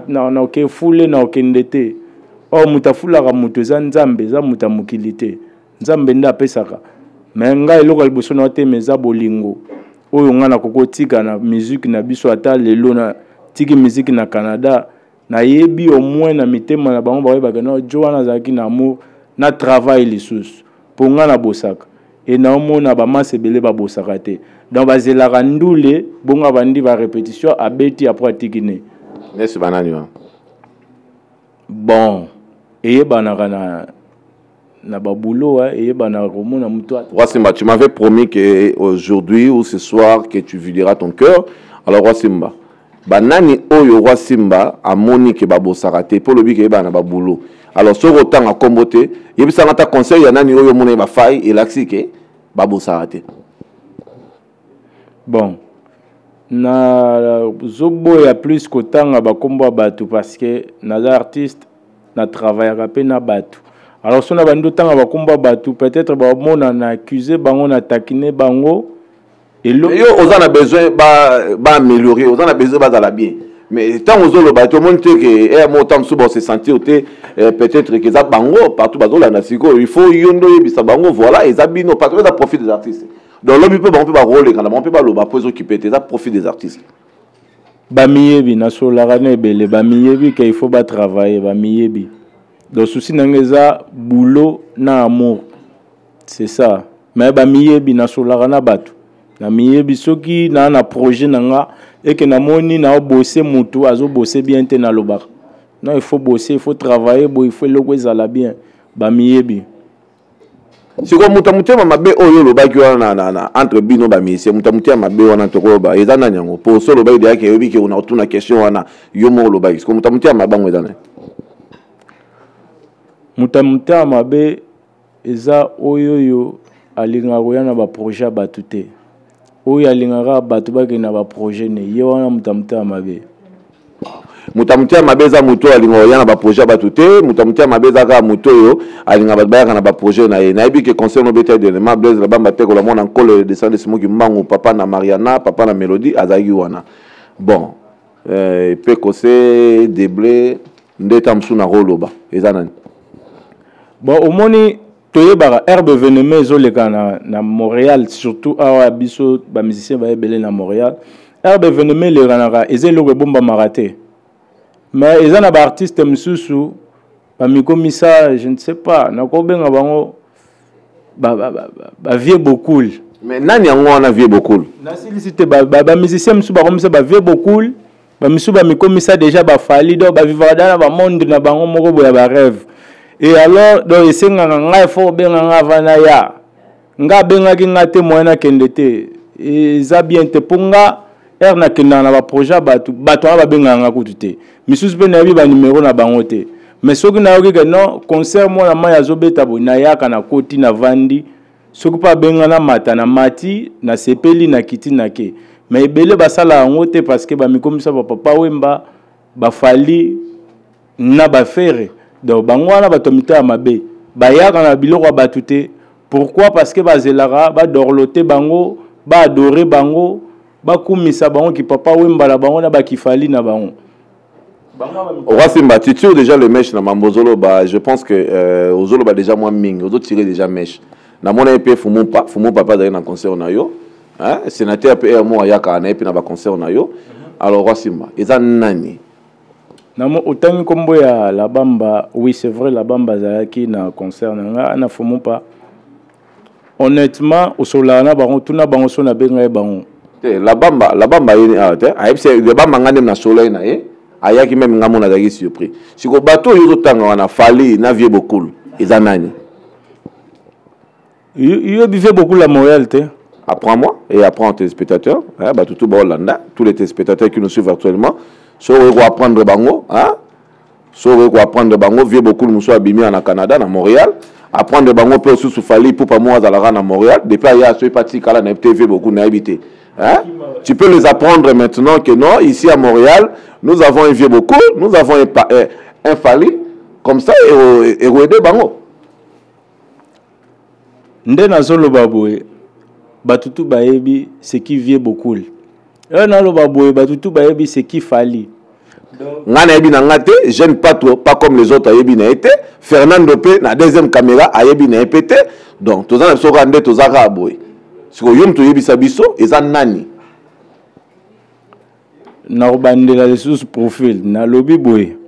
na ke fule na okendete mutafula ka mutu za nzambe za mutamukilite nzambe nda pesaka mais nga eloko liboso na te meza bolingo oyo nga na kokotika na musique na biso ata lelo na tiki musique na Canada na yebi au moins na mitema na bango ba na Joana zaki na amour na travail lisusu pour nga na bosaka et na omona ba masebele ba bosaka te donc bazelaka ndule bonga bandi ba répétition abeti après tikine nest banani bon et banaka na babulo et banaka komona mutu Wassimba, tu m'avais promis que aujourd'hui ou ce soir que tu videras ton cœur. Alors Wassimba, banani oyo Wassimba amoni ke babosaka te pour le bi ke bana babulo. Alors ce autant à comboter, yebisa ngata conseil ya nani oyo mona ba fai et laxi ke babosaka te. Bon, na zobo ya plus kotanga bakombo batu parce que na artiste na travailler rapé na batu. Alors si on a bandu tanga bakombo batu peut-être ba mona na accuser bango na taquiner bango et yo on a besoin ba améliorer, on a besoin ba la bien. Mais tant aux autres bateaux monte que mo tant sous se sentir peut-être que ça bango partout bateau la nasiko il faut yondo yebisa bango voilà et ça bino parce que ça profite des artistes. Donc l'homme peut pas rôle quand on peut pas le ba poser qui peut ça profite des artistes. Ba miyebi na so la rane belé ba miyebi qu'il faut ba travailler ba miyebi. Donc souci nangeza boulot na amour. C'est ça. Mais ba miyebi na so la rana batu. Na miyebi soki na projet nanga et que na moni na bosser mutu azo bosser bien te na lobak. Non, il faut bosser, il faut travailler, bon il faut le kwezala bien. Ba miyebi. Si ko mutamutema mabe oyo lobaki wana na entre bino ba misi mutamutema mabe wana toko ba ezana nyango po so lobaki de yake yobi ke una otuna question wana yo mo lobaki ko mutamutema mabango ezana mutamutema mabe eza oyo alinga koyana ba projet batute oyo alinga batu ba na ba projet ne ye wana mutamutema mabe mutamutia mabeza muto alinga yana ba projet batute mutamutia mabeza ka muto yo alinga ba na ba projet na ye na yebi ke conseil no beta de ma blaise la bamba te ko la mona nkolo de sande simoki mbangu papa na Mariana papa na Mélodie azaki wana bon pe ko se deblé ndeta msuna roloba ezanani bon omoni toyebaka herbe veneme ezoleka na Montréal surtout awa biso ba musicien ba ebele na Montréal herbe veneme le ranaka ezelo bomba marate. Mais ils ont un artiste misusu ba mikomisa je ne sais pas na ko benga bango ba vieux beaucoup mais nani yango wana vieux beaucoup na silicité ba musicien misusu ba komisa ba vieux beaucoup ba misusu ba mikomisa déjà ba fali do ba vivre dans ba monde na bango moko boya ba rêve et alors do esenga nga faut benga nga vana ya nga benga ki nga te moyena kendete et ça bien te ponga na kenda na ba projet batu ba benga nga kutute misusu pe na bi ba numéro na bango te mais soki na yoki ke non concert mo na ma ya zobeta bo na yaka na koti na vandi soki pa benga na mata na mati na sepeli na kiti na ke mais ebele basala yango te parce que ba mikomisa ba papa wemba ba fali na ba fere donc bango na batomita mabe ba yaka na biloko batute pourquoi parce que bazelara ba dorloter bango ba adorer bango ba kumisa bango ki papa wemba la bango na ba kifali na bango. Wassimba, tu tires déjà le mèche dans Mambozolo, je pense que Ozolo ba déjà moins ming, Ozo tirer déjà mèche. Na mon EP fumu papa d'aller dans concert na yo, hein, sénateur pe mo ayaka na EP na ba concert na yo. Alors Wassimba, eza nani? Na mo otangi kombo ya la bamba, oui c'est vrai la bamba zaki na concert na na fumu pa. Honnêtement, osolana bango tuna bango so na benga bango. La bamba yini ate, ayebse le bamba ngane na soleil na ye. Ayaki même ngamona dagi surpris. Si ko bateau yo tanga wana fali na vie beaucoup. Eza nani? Yo bivait beaucoup la Montréal te. Apprends-moi et apprends tes spectateurs, hein, ba tout Hollanda, tous les spectateurs qui nous suivent actuellement, so on apprendre bango, hein? So on apprendre bango vie beaucoup muso abimi en Canada, na Montréal. Apprendre bango peu sous fali pour pas moi à la Montréal. Depuis il y a ce parti kala na TV beaucoup na habité. Hein? Tu peux les apprendre maintenant que non, ici à Montréal, nous avons un vieux beaucoup, nous avons un Fally, comme ça, et aider bango. Nde nazolo baboye, batutu baebi, ce qui vient beaucoup. Nalo baboye, batutu baebi, ce qui Fally. Ngana yebi na ngate, j'aime pas trop, pas comme les autres yebi na été. Fernando P, na deuxième caméra, yebi na épété. Donc, tous les gens qui tous les aboye. Si vous yom to yebi sabiso, ils ont nani. Na obandela les sous profil, na lobby boye.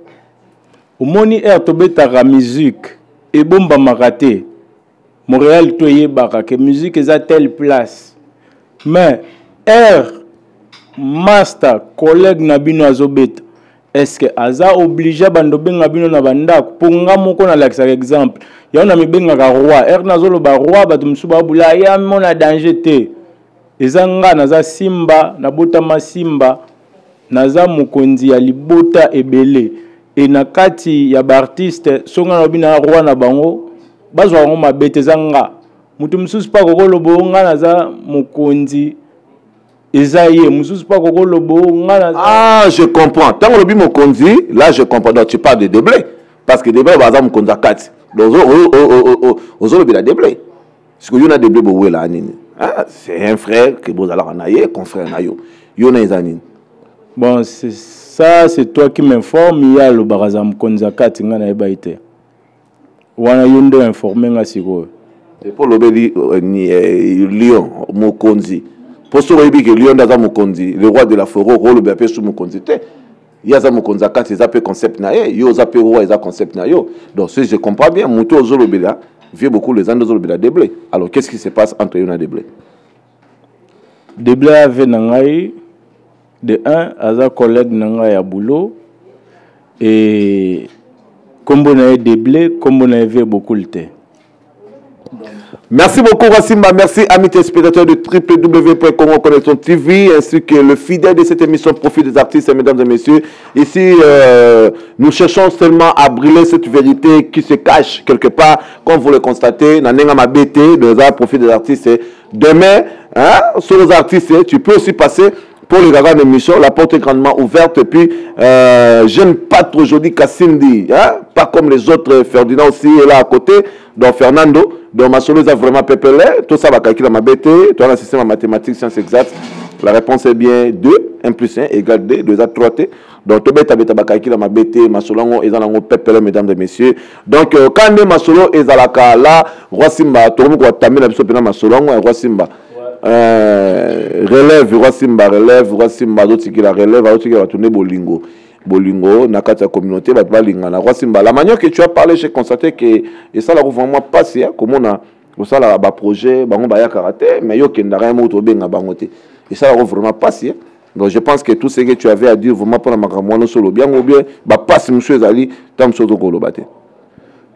Omoni air to betara musique, et bomba makate. Montréal to yebaka que musique est à telle place. Mais air master collègue nabino azobeta. Est-ce que aza obligé bando benga bino na banda pour nga moko na l'ex exemple. Ya na mi benga ka roi, nazolo ba roi ba tumsuba bula ya mona danger te. Ezanga naza simba na botama simba naza mukonzi ya libota ebele et na kati ya ba artiste songa na bina roi na bango bazwa ngo mabete zanga mutu msusu pa kokolobo nga naza mukonzi. Ah, je comprends. Tant que le mokonzi, là je comprends. Donc tu parles de déblé. Parce que déblé, par exemple, mokonzi kati. Donc, aux autres, il a déblé. Parce que y a déblé, c'est un frère que vous allez en ailler, confrère nayo. Y en a des. Bon, ça, c'est toi qui m'informe. Il y a le barazam mokonzi kati, ngana ebaite. Wana yondo informé nga siko. C'est pour le Lyon, mokonzi. Pour ce que Lyon daza mukonzi, le roi de la forêt, rôle be apé sous mukonzi te. Ya za mukonza kati za pe concept na ye, yo za pe roi za concept na yo. Donc si je comprends bien, muto ozolo bela, vieux beaucoup les ans ozolo bela déblé. Alors qu'est-ce qui se passe entre yo na déblé? Déblé avait nangai de un aza collègue nangai ya boulot et comme on a déblé, comme on a vu beaucoup le thé. Merci beaucoup Wassimba, merci amis téléspectateurs de www.congo Connexion TV ainsi que le fidèle de cette émission Profil des artistes, mesdames et messieurs. Ici, nous cherchons seulement à brûler cette vérité qui se cache quelque part, comme vous le constatez, dans ma BT, le Profil des artistes. Demain, hein, sur les artistes, tu peux aussi passer pour les gars d'émission, la porte est grandement ouverte. Et puis, j'aime pas trop joli Kassindi, hein, pas comme les autres. Ferdinand aussi est là à côté, donc Fernando. Donc ma solo a vraiment pépelé, tout ça va calculer ma BT, toi un système en mathématiques, sciences exactes. La réponse est bien 2, 1 plus 1 égale 2, 2 à 3 T. Donc tout bêta bêta va calculer ma BT, ma solo est dans le pépelé, mesdames et messieurs. Donc quand ma solo est à la là, Roi Simba, tout le monde va tamer la biso pena ma solo, Roi Simba. Relève, Roi Simba, d'autres qui la relève, d'autres qui va tourner Bolingo, Nakata communauté, Batbalingana, Roi Simba. La manière que tu as parlé, j'ai constaté que, et ça, là, vraiment passé, comme on a, ça, là, projet, bango baya karaté, mais yo qui n'a rien mot au benga bangoté. Et ça, là, vraiment passé. Donc, je pense que tout ce que tu avais à dire, vraiment, pour la macamoine, solo, bien ou bien, bah, passe, monsieur Zali, tant que soto kolo bate.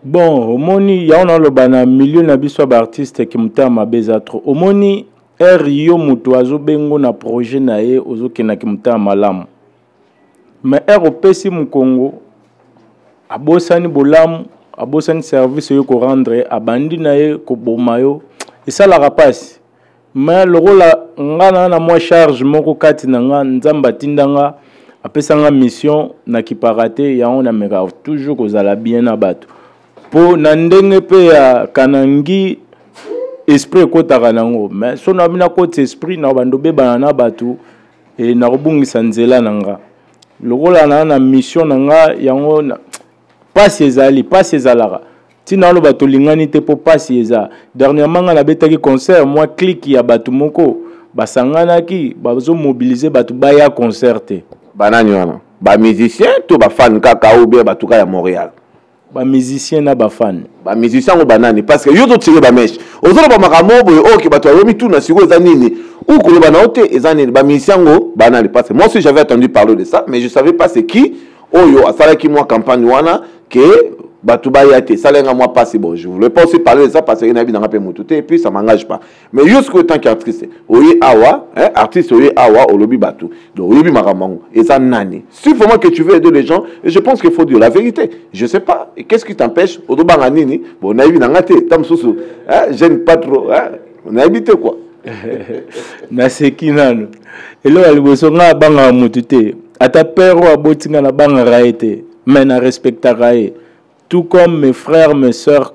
Bon, au moni, y a on a le bana, milieu n'abiswa d'artistes qui m'ont ma bezatro. Au moni, yo mutu azo bengo na projet na ye ozo kena kimta malamu mais opesi mu Congo abosani bolamu abosani service yo ko rendre abandi na ye ko bomayo et ça la rapace mais le rôle ngana na moi charge moko kati na nga nzamba tindanga apesa nga mission na kiparate ya on a mega toujours kozala bien na bato po na ndenge pe ya kanangi esprit kotaka nango mais so na bina kote esprit na bando beba na batu et na robungisa nzela nanga lokola na mission nanga yango passe ezalaka tina lo bato lingani te po passe eza dernièrement nga na betaki concert moi clique ya batu moko basanganaki bazo mobiliser batu baya concert te banani wana ba musicien to ba fan kaka ou bien batuka ya Montréal. Ba musicien na ba fan ba musicien ou banani parce que yo to tirer ba mèche ozolo ba makamo boy OK bato yo mitu na siko ezanini ou ko ba na ote ezanini ba musicien ngo banani parce que moi aussi j'avais entendu parler de ça mais je savais pas c'est qui oyo asala ki moi campagne wana que bato ba yate salenga moi pas c'est bon je voulais pas aussi parler de ça parce que na bi na pe motuté et puis ça m'engage pas mais jusqu'au temps qu'artiste oyi awa hein artiste oyi awa olobi bato donc oyi maramango eza nani si vraiment que tu veux aider les gens et je pense qu'il faut dire la vérité je sais pas et qu'est-ce qui t'empêche odobanga nini bon na bi na ngate tam susu hein j'aime pas trop hein on a habité quoi na sekinano elo aliboso nga banga motuté ata pero abotinga na banga raete mais na respectera ye. Tout comme mes frères, mes sœurs,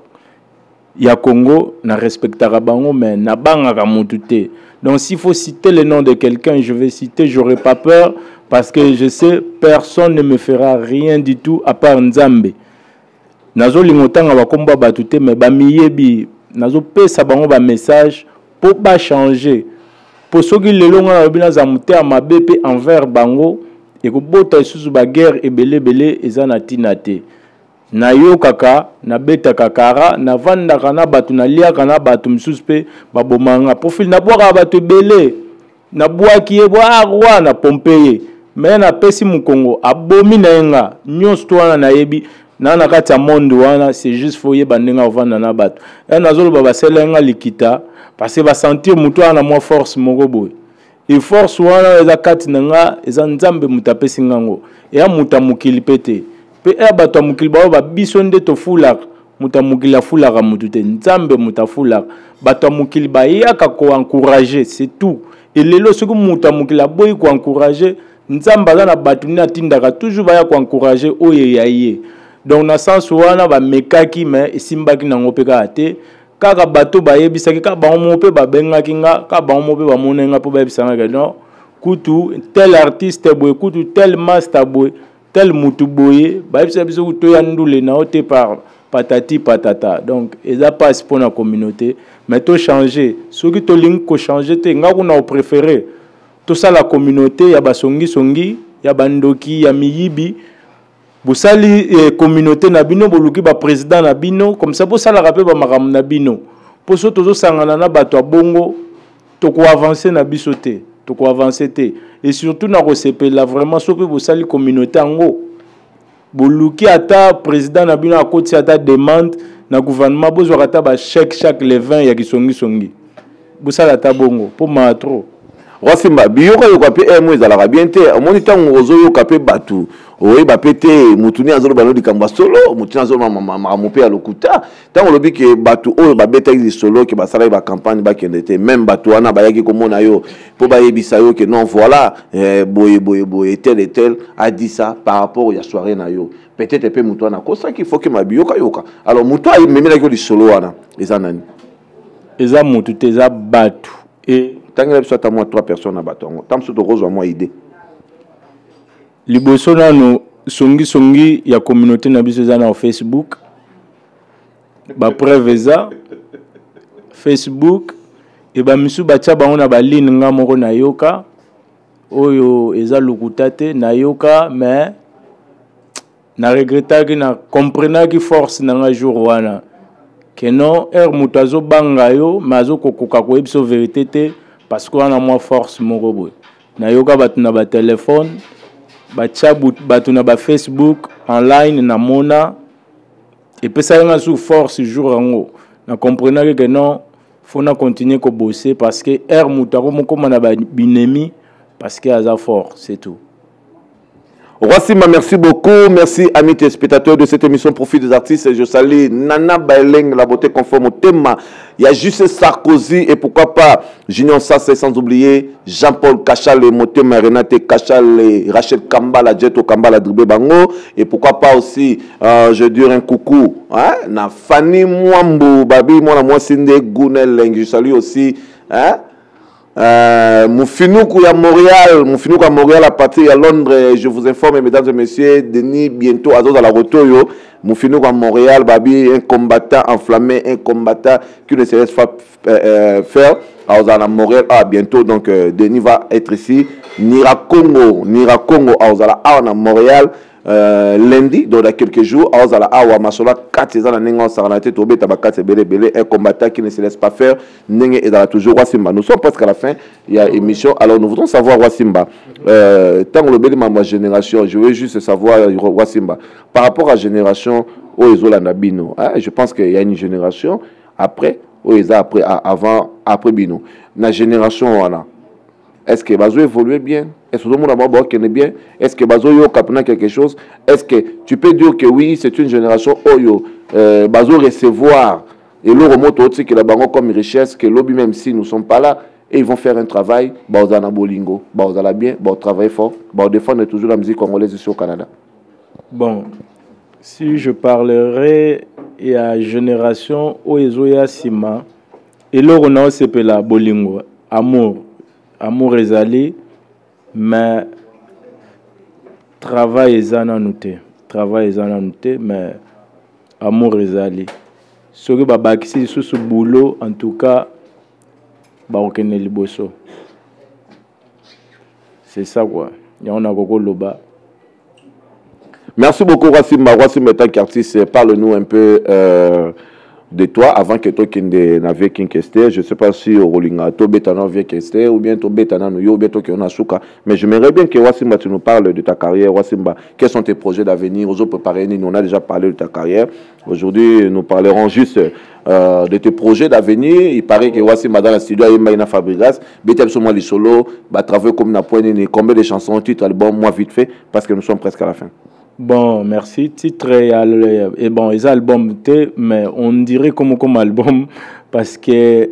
ya Congo, na respectera bango, mais na bangaka mutu te. Donc s'il faut citer le nom de quelqu'un, je vais citer, j'aurai pas peur, parce que je sais, personne ne me fera rien du tout à part Nzambe. Nazo lingotanga bakomba batute, mais ba miyebi, nazo pesa bango ba message pour pas changer. Pour ceux qui le long na bina za muté ma BP envers bango, et ko bota isusu ba guerre ebele bele ezana tinate. Na yo kaka, na beta kakara, na vanda kana batu na lia kana batu msuspe babomanga. Profil na boka batu bele, na boa kiye boa roi na pompeye. Mais na pesi mukongo abomi na yenga, nyos toana na yebi. Na kati ya monde wana c'est juste foyer bandenga ovanda na bato et nazolo baba selenga likita parce que ba sentir muto na mo force moko boy et force wana eza kati nanga eza nzambe mutapesi ngango et ya mutamukili pete pe e bato mukili ba biso nde to fula mutamukili fula ka mutute nzambe mutafula bato mukili ba yaka ko encourager c'est tout et lelo soki mutamukili boy ko encourager nzambe za na bato ni atindaka toujours ba ya ko encourager oye yaye. Donc na sens wana ba mekaki mais simbaki nango pe ka te kaka bato ba yebisaki ka ba mo pe ba bengaki nga ka ba mo pe ba monenga po ba yebisanga que non kutu tel artiste boy kutu tel master boy tel mutu boy ba yebisa biso to ya ndule na ote par patati patata. Donc eza pas pour la communauté mais to changer ce qui to link ko changer te nga kuna au préféré tout ça la communauté ya ba songi ya bandoki ya miyibi. Bosali communauté na bino boluki ba président na bino comme ça bosala rappel ba makam na bino pour so tozo sangana na bato bongo to ko avancer na bisoté to ko avancer te et surtout na ko sepela vraiment so pe bosali communauté ango boluki ata président na bino akoti ata demande na gouvernement bozo kata ba chèque chaque le 20 ya kisongi bosala ta bongo pour matro Wasimba biyoka yo kapé emo ezalaka bien te omoni tango ozo yo kapé batu oye ba pété mutuni azolo balo dikamba solo mutuni azolo mama mopé ya lokuta tango lobi ke batu oyo ba beta yi solo ke basala ba campagne ba kendete même batu wana ba yaki komona yo po ba yebisa yo ke non voilà boye tel et tel a dit ça par rapport ya soirée na yo peut-être pe mutu wana ko ça qu'il faut que ma biyoka yoka alors mutu ay memela ko di solo wana eza nani eza mutu te eza batu et tant que soit à moi 3 personnes à bâton tant que tu rose à moi idée liboso nanu songi ya communauté na biso za na Facebook ba preuve za Facebook et ba misu ba tia bango na ba ligne nga moko na yoka oyo eza lukuta te na yoka mais na regretta que na comprendre que force na nga jour wana que non mutazo banga yo mazo kokoka ko ebso vérité te parce qu'on a moins force mon robot na yoka batu na ba téléphone ba chabut batu na ba Facebook online na mona et puis ça nga sous force jour ngo na comprendre que non faut na continuer ko bosser parce que mutaro moko na ba binemi parce que a fort c'est tout. Wasimba, merci beaucoup. Merci, amis téléspectateurs de cette émission Profil des artistes. Je salue Nana Baeleng, la beauté conforme au thème. Il y a juste Sarkozy et pourquoi pas Junior Sassé, sans oublier Jean-Paul Kachal, Motema Renate Kachal, Rachel Kambala, Jeto Kambala, Dribé Bango. Et pourquoi pas aussi, je dirais un coucou, hein, na Fanny Mwambo, Babi, moi, Sinde Gounel, je salue aussi, hein. Moufinoukou à Montréal à partir à Londres, je vous informe mesdames et messieurs, Denis bientôt à la Rotoyo, Moufinoukou à Montréal, Babi, un combattant enflammé, un combattant qui ne se laisse pas faire à Montréal, bientôt donc Denis va être ici, Nira Congo à Montréal. Lundi, dans quelques jours, à Masola, 4 ans, un combattant qui ne se laisse pas faire, et dans toujours Wasimba. Nous sommes presque à la fin, il y a émission. Alors nous voudrons savoir Wasimba. Tant que le bel ma génération, je veux juste savoir Wasimba. Par rapport à la génération Oezola Nabino, je pense qu'il y a une génération après, après, avant, après Bino. La génération, voilà. Est-ce que Bazo évolue bien? Est-ce que tout le monde connaît bien? Est-ce que Bazo yo capte quelque chose? Est-ce que tu peux dire que oui, c'est une génération Oyo Bazo recevoir et le remonte aussi que la banque comme richesse que lobby même si nous ne sommes pas là et ils vont faire un travail Baozana Bolingo, Baozala bien, Bao travailler fort, Bao défendre toujours la musique congolaise ici au Canada. Bon, si je parlerai et à génération Oezoya Sima, et là on a aussi la bolingo, amour ezali, mais travail ezana noté, mais amour ezali. Ce que babakisi sous ce boulot, en tout cas, baokene liboso. C'est ça quoi. Il y a un agogo loba. Merci beaucoup, Wassimba. Wassimba, tant qu'artiste, parle-nous un peu de toi avant que toi qui n'avais qu'une question. Je ne sais pas si au Rolinga, toi bétana vient question ou bien toi bétana nous ou bien toi qui on a souka. Mais j'aimerais bien que Wassimba, tu nous parles de ta carrière. Wassimba, quels sont tes projets d'avenir? Aux autres préparés, nous on a déjà parlé de ta carrière. Aujourd'hui, nous parlerons juste de tes projets d'avenir. Il paraît que Wassimba dans la studio, il y a une Fabrigas, bétel sur moi les solos, travailler comme na pointe, combien de chansons, titre, album, moi vite fait, parce que nous sommes presque à la fin. Bon, merci. Titre et bon, les albums, mais on dirait comme album parce que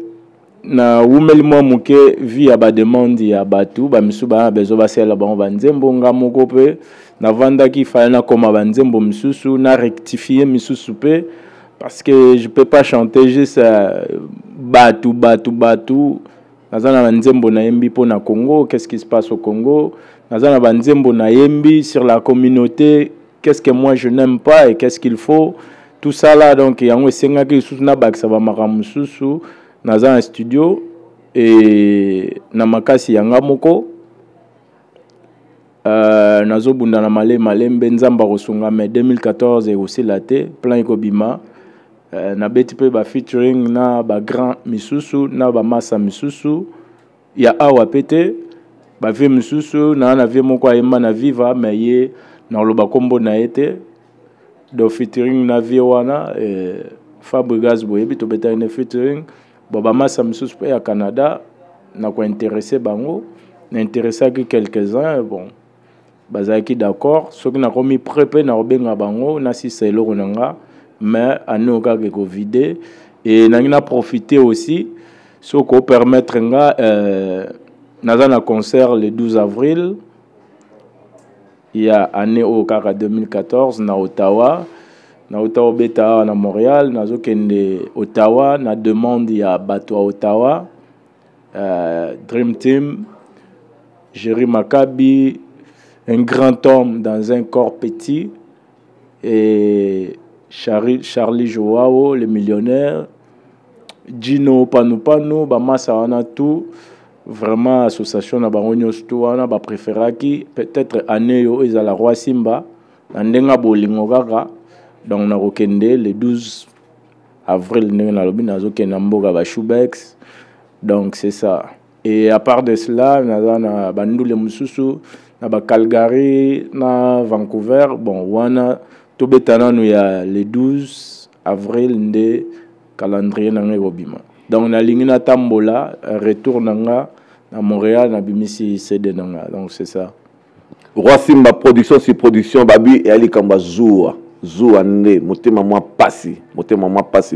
na umeli mo muke via ba demande ya batu ba misuba bezo ba sela ba nzembo ngamoko pe na vanda ki fana comme ba nzembo misusu na rectifier misusu pe parce que je peux pas chanter juste batu nazana ba nzembo na yembi po na Congo, qu'est-ce qui se passe au Congo? Nazana ba nzembo na yembi sur la communauté, qu'est-ce que moi je n'aime pas et qu'est-ce qu'il faut, tout ça là. Donc yango esenga ki susu na bakisa ba makamususu nazana studio et na makasi yanga moko nazobunda na malembe nzamba kosunga mais 2014 et aussi laté plan ekobima na beti pe ba featuring na ba grand misusu na ba massa misusu ya awa pete ba vie misusu na vie moko ayemba na viva mais ye na loba kombo na ete do featuring na vie wana Fabrigas boyebi to beta ne featuring ba massa misusu pe ya Canada na ko intéressé bango na intéressé que quelques-uns bon bazaki d'accord ce qui na komi prépé na obenga bango na si c'est le ronanga mais ane oka ke ko vider et na profiter aussi ce qu'on permettre nga na concert le 12 avril il y a année au 2014 na Ottawa beta na Montréal nazo kende Ottawa na demande ya bato à Ottawa Dream Team Jerry Maccabi, un grand homme dans un corps petit, et Charlie Joao, le millionnaire, Gino Panu, Bamasa wana tout, vraiment association na bangonyo sto wana ba préféraki peut-être année yo ezala roi Simba na ndenga bolingo kaka donc na kokende le 12 avril ndenge na lobi nazo kenda mboka ba Shubex, donc c'est ça. Et à part de cela na bandule mususu na ba Calgary na Vancouver, bon wana to betana no ya le 12 avril nde calendrier na ngobima. Donc na lingi na tambola retour nanga à Montréal na bimisi CD nanga, donc c'est ça. Roi Simba production sur production babi et ali kamba Zoua nde motema mwa pasi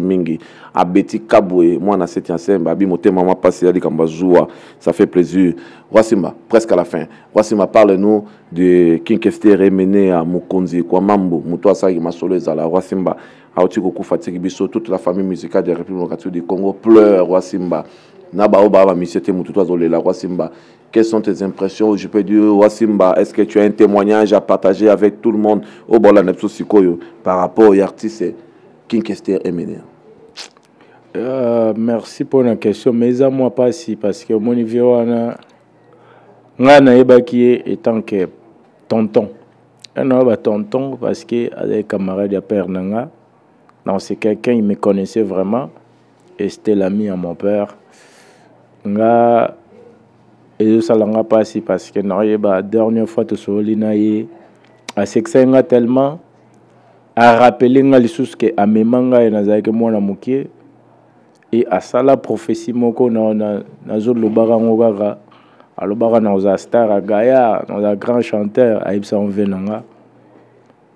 mingi abeti kabwe moi na cette ancienne babi motema mwa pasi ali kamba Zoua, ça fait plaisir. Roi Simba presque à la fin. Roi Simba parle-nous de Kinkester mené à Mukonzi kwa mambo muto asaki masolo ezala. Roi Simba aoti kokufa tiki biso toute la famille musicale de la République démocratique du Congo pleure. Roi Simba na ba misete muto azolela. Roi Simba, quelles sont tes impressions? Je peux dire, Wassimba, est-ce que tu as un témoignage à partager avec tout le monde au Bola Nepso Sikoyo par rapport aux artistes Kinkester et Ménéa? Merci pour la question, mais à moi pas si, parce que mon niveau na qui étant que tonton. Tonton parce que avec camarade de père Nanga, non, c'est quelqu'un qui me connaissait vraiment et c'était l'ami à mon père. Nga et ça l'a pas si parce que la dernière fois tu solina a sexenga tellement a rappelé nga les choses que a memanga et nazaki mwana mukie et a sala prophétie moko na zo lobara ngokaka alobara na za star a Gaya na grand chanteur a ibsa venanga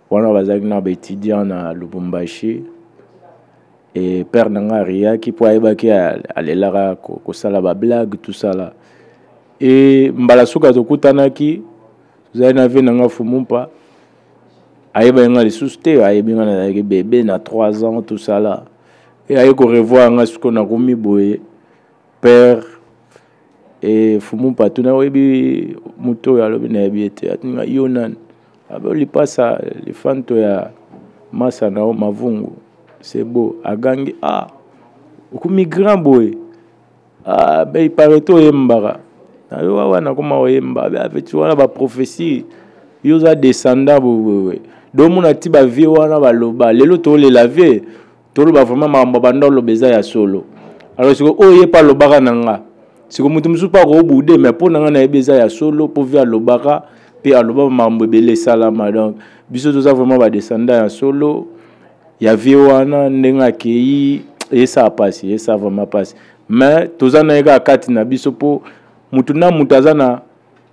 wana bazaki na ba étudiant na Lubumbashi et père nanga ria qui pouvait baki alela ko sala ba blague tout ça là. Et mbala suka tokutanaki zaina ve nanga fumumpa ayeba nga lisusu te ayebi nga nazalaki bébé na 3 ans tout ça là et aye korevoir nga siko nakomi boye père et fumu patuna oyebi moto oyo alobi nayebi ete atinga yo nani abe olipasa lifanto ya masa na o mavungu c'est beau agangi okomi grand boye be ipare to oyembaka nayo wana koma oyemba be afeti wana baprophétie yo oza descendant boye domona ti bavie wana baloba lelo tolela vie toloba vraiment makambo banda oloba eza ya solo alors siko oyo ye pa alobaka na nga siko moto mosusu pa kobude mais mpo na nga nayebi eza ya solo mpo vie alobaka mpe aloba makambo ebele esalama donc biso toza vraiment badescendant ya solo ya vie wana ndenge akei esa pasi esa vraiment pasi mais toza na yeka kati na biso mpo mutu na mutu aza na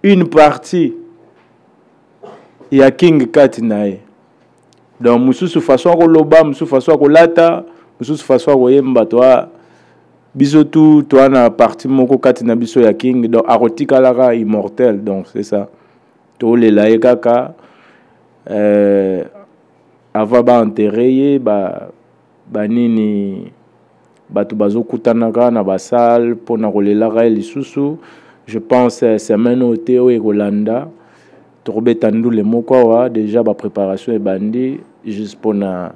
une partie ya king kati na ye donc mususu façon akoloba mususu façon akolata mususu façon akoyemba toa biso tu toa na partie moko kati na biso ya king donc akotikalaka immortel donc c'est ça tolela ye kaka ava baenterre ye banini bato bazokutanaka na basale mpona kolelaka ye lisusu je pense semaine oyo te oyo ekolanda tokobeta ndule moko awa déjà bapréparation ebandi juste mpona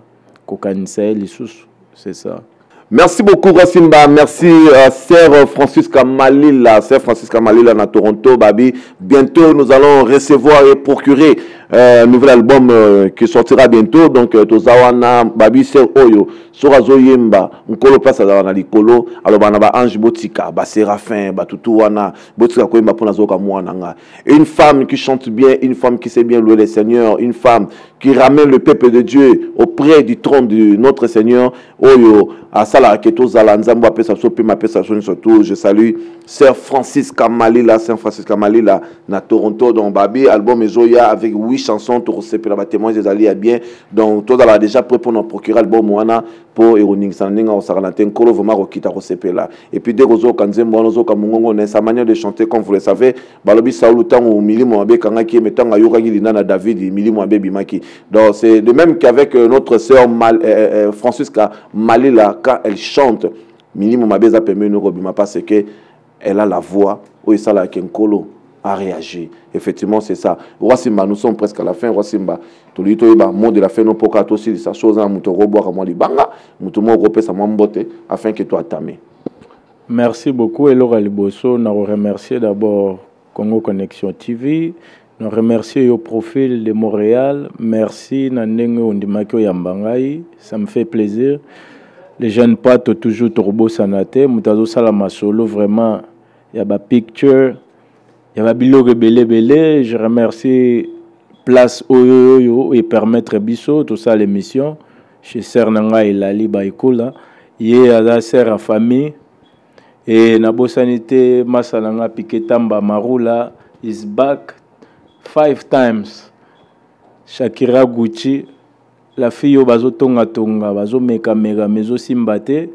kokanisa ye lisusu c'est ça. Merci beaucoup Rossimba, merci Sir Francis Kamalila, Sir Francis Kamalila à Toronto, Babi. Bientôt nous allons recevoir et procurer un nouvel album qui sortira bientôt. Donc Tozawana, Babi Sir Oyo, Sorazo Yemba, Nkolo Passa na Likolo, alors Banaba Ange Botika, Ba Séraphin, Ba Tutuwana, Botika Koyemba Ponazoka Mouananga. Une femme qui chante bien, une femme qui sait bien louer le Seigneur, une femme qui ramène le peuple de Dieu auprès du trône de notre Seigneur. Oyo, à Salah Keto Zalanzambo, Apesa Sopi, Mapesa Soni surtout. Je salue Sir Francis Kamalila, Saint Francis Kamalila, na Toronto, dans Babi, album Ezoya avec 8 chansons, tout ce que témoins des alliés bien. Donc, tout a déjà prêt pour nous procurer l'album Moana pour Eroning Sandinga au Saranaten, Kolo Voma Rokita Rosepela. Et puis, dès que vous Kanzembo, Nozo Kamungo, sa manière de chanter, comme vous le savez, Balobi Saouloutan ou Mili Moabe Kangaki, mettant à Yoragi Lina David, Mili Moabe Bimaki. Donc, c'est de même qu'avec notre sœur Francis Kamalila, quand elle chante, Mili Moabe Zapeme Norobima, parce qu'elle a la voix, où il s'est là, Kenkolo a réagi. Effectivement, c'est ça. Roi Simba, nous sommes presque à la fin. Roi Simba, tout le mot de la fin, nous pouvons aussi sa chose, nous te reboire à moi, nous te repère sa mambote, afin que toi t'aimes. Merci beaucoup, Elora Liboso. Nous remercions d'abord Congo Connexion TV. Nous remercions au profil de Montréal. Merci, Nandenge Ondimakio Yambangai. Ça me fait plaisir. Les jeunes potes toujours Turbo Sanate. Moutazo Salama Solo, vraiment, il y a des pictures. Il y a Bilo Belé. Je remercie Place Oyo et permettre Bisso, tout ça l'émission. Chez Sernanga et Lali Baïkoula. Il y a la sœur à famille. Et Nabo Sanité, Masalanga Piketamba Marula is back 5 times. Shakira Gucci. La fille au bazo tonga tonga, bazo meka mega mezo simbate.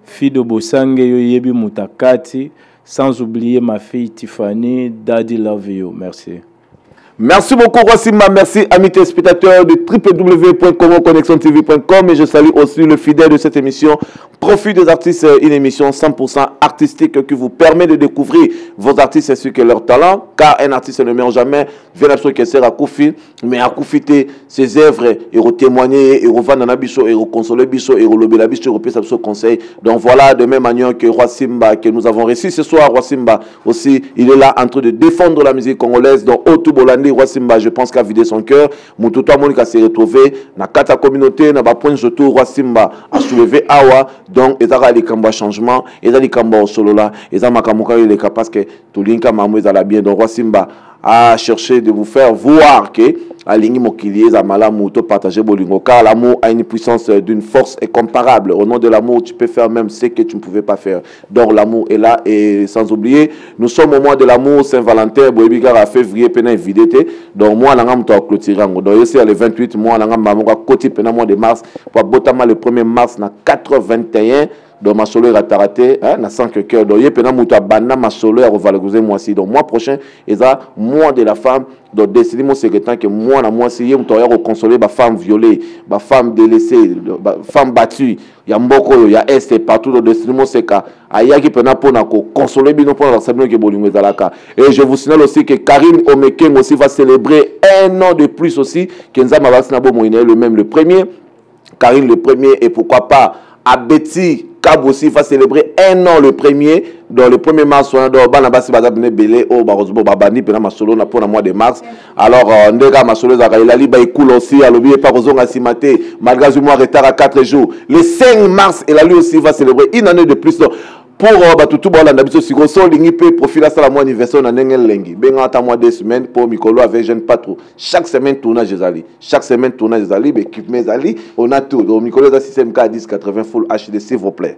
Fille de Bosange yo yebi mutakati. Sans oublier ma fille Tiffany, Daddy Love You. Merci. Merci beaucoup Rossimba, merci amis téléspectateurs de www.connexiontv.com et je salue aussi le fidèle de cette émission Profit des artistes, une émission 100% artistique qui vous permet de découvrir vos artistes ainsi que leur talent, car un artiste ne meurt jamais, vient la chose qui sert à Koufi, mais à Koufiter ses œuvres et témoigner et revendre dans biso et consoler biso et relever la biso et sa conseil. Donc voilà, de même manière que Rossimba que nous avons reçu ce soir, Rossimba aussi, il est là en train de défendre la musique congolaise dans Otubolandi. Rossimba, je pense qu'à vider son cœur, Moutouta Monika s'est retrouvé dans la communauté, dans la point surtout Rossimba a soulevé Awa, donc il y a des changements, il y a des au solo là, il y a des parce que tout le monde est bien, donc Rossimba a cherché de vous faire voir que à l'ingé mokilier à malamu to partager bolingo car l'amour a une puissance d'une force incomparable. Au nom de l'amour, tu peux faire même ce que tu ne pouvais pas faire. Donc l'amour est là et sans oublier, nous sommes au mois de l'amour, Saint-Valentin, Boebigar à février pena vidété. Donc moi l'angam to clôturer ngo. Donc c'est le 28 mois l'angam mamoka côté pena mois de mars pour botama le 1er mars na 421 donc ma solo est raté na 5 cœurs donc yepena muta bana ma solo ya revaloriser moi si donc mois prochain eza mois de la femme donc décider mon secrétaire que moi na moi si yem to ya reconsoler ba femme violée ba femme délaissée ba femme battue ya mboko ya est partout donc décider mon seka ayaki pena pona ko consoler bino pour sabino ke bolingo ezalaka. Et je vous signale aussi que Karine Omekeng aussi va célébrer 1 an de plus aussi Kenza Mabasina bo moine le même le premier Karine le premier et pourquoi pas Abeti Kab aussi va célébrer 1 an le premier dans le 1er mars dans Banabasi Bazabne Belé au Barosbo Babani pena masolo na pour le mois de mars. Alors ndega masolo za kailali ba cool aussi à l'objet pas ozonga simate malgré du mois retard à 4 jours. Le 5 mars et la lui aussi va célébrer 1 année de plus. Pour batutu bolanda biso sikoso lingi pe profil à mon anniversaire na ngel lengi benga ta mois 2 semaines pour Mikolo avec jeune pas trop chaque semaine tournage ezali chaque semaine tournage ezali équipe ezali on a tout donc Mikolo da système K 1080 full HD s'il vous plaît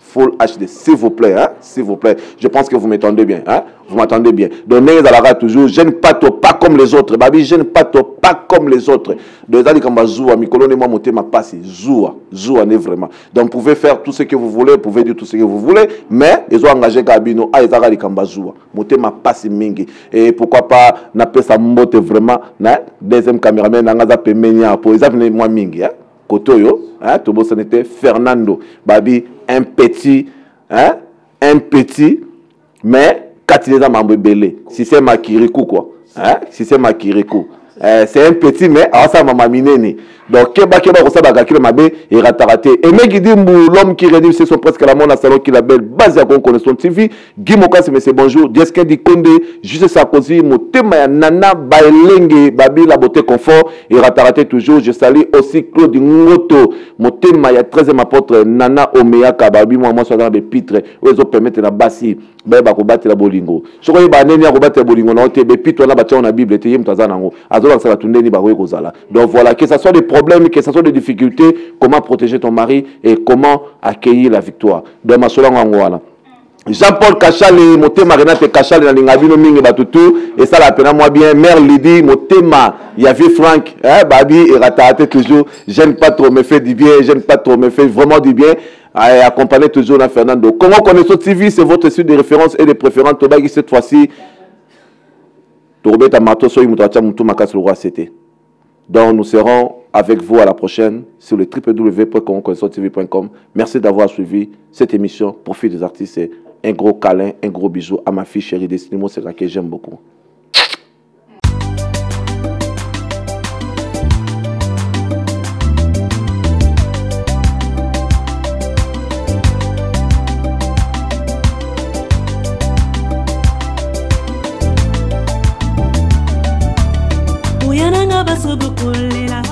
full HD s'il vous plaît hein s'il vous plaît je pense que vous m'entendez bien hein vous m'entendez bien donc nezalaka toujours jeune pas trop pas comme les autres babi jeune pas trop pas comme les autres donc ezali kamba zoua Mikolo ne moi monter ma passe zoua n'est vraiment donc vous pouvez faire tout ce que vous voulez vous pouvez dire tout ce que vous voulez mais ils ont engagé Gabino à ezaka likamba zoua monter ma passe mingi et pourquoi pas na pesa mbote vraiment na deuxième caméraman nangaza pemenya pour ezapne moi mingi hein Kotoyo, hein, tout ça n'était Fernando, Babi, un petit, mais quand il est dans ma belé, si c'est ma Kirikou quoi, hein, si c'est ma Kirikou, c'est un petit mais alors ça m'a miné donc keba ko sabaka kilo mabe et rataraté et meki dimbu l'homme qui réunit c'est son presque la monde à salon qui la belle base à connaissance TV Gimoka c'est monsieur bonjour Diesque di Konde juste ça cause motema ya nana baelenge babi la beauté confort et rataraté toujours je salue aussi Claude Ngoto motema ya 13e apôtre Nana Omea Kababi moi soit dans des pitres où ils ont permettre la basi ba ko battre la bolingo soko ba neni ya ko battre bolingo na te be pitre na ba tia na bible te yem tazanango azola ça la tundeni ba ko zala donc voilà que ça soit des problèmes que ça soit des difficultés comment protéger ton mari et comment accueillir la victoire donc ma sola ngwana Jean-Paul Kachale motema Renate Kachale na lingabino mingi batutu et ça la pena moi bien mère Lydie motema Yavi Frank babi et ratate toujours j'aime pas trop me fait du bien j'aime pas trop me fait vraiment du bien accompagné toujours na Fernando comment connaissons TV c'est votre site de référence et de préférence Tobagi cette fois-ci Torbeta Marto Soy Mutacha Mutu Makas le roi c'était donc nous serons avec vous à la prochaine sur le www.connaissance-tv.com. Merci d'avoir suivi cette émission Profil des artistes et un gros câlin, un gros bisou à ma fille chérie Destinimo, c'est là que j'aime beaucoup. basobokolela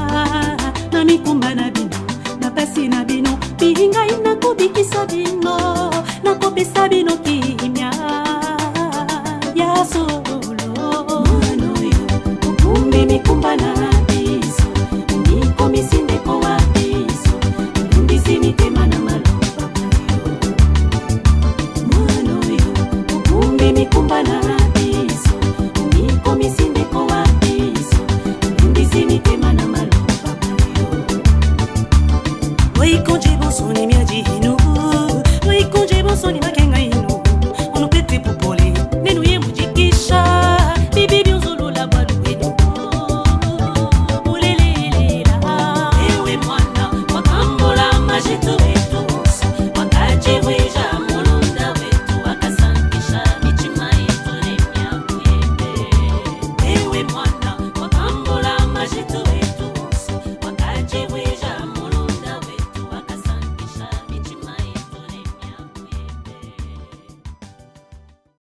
na mikumba na bino na pasi na bino bihingai nakobikisa bino nakopesa bino kimia ya solo manoyo okumbi mikumba na biso mikomisi ndeko wa biso mbisi mitema na maloba manoyo okumbi mikumba na biso mikomisi ndeko wa Wai konji bo soni miaji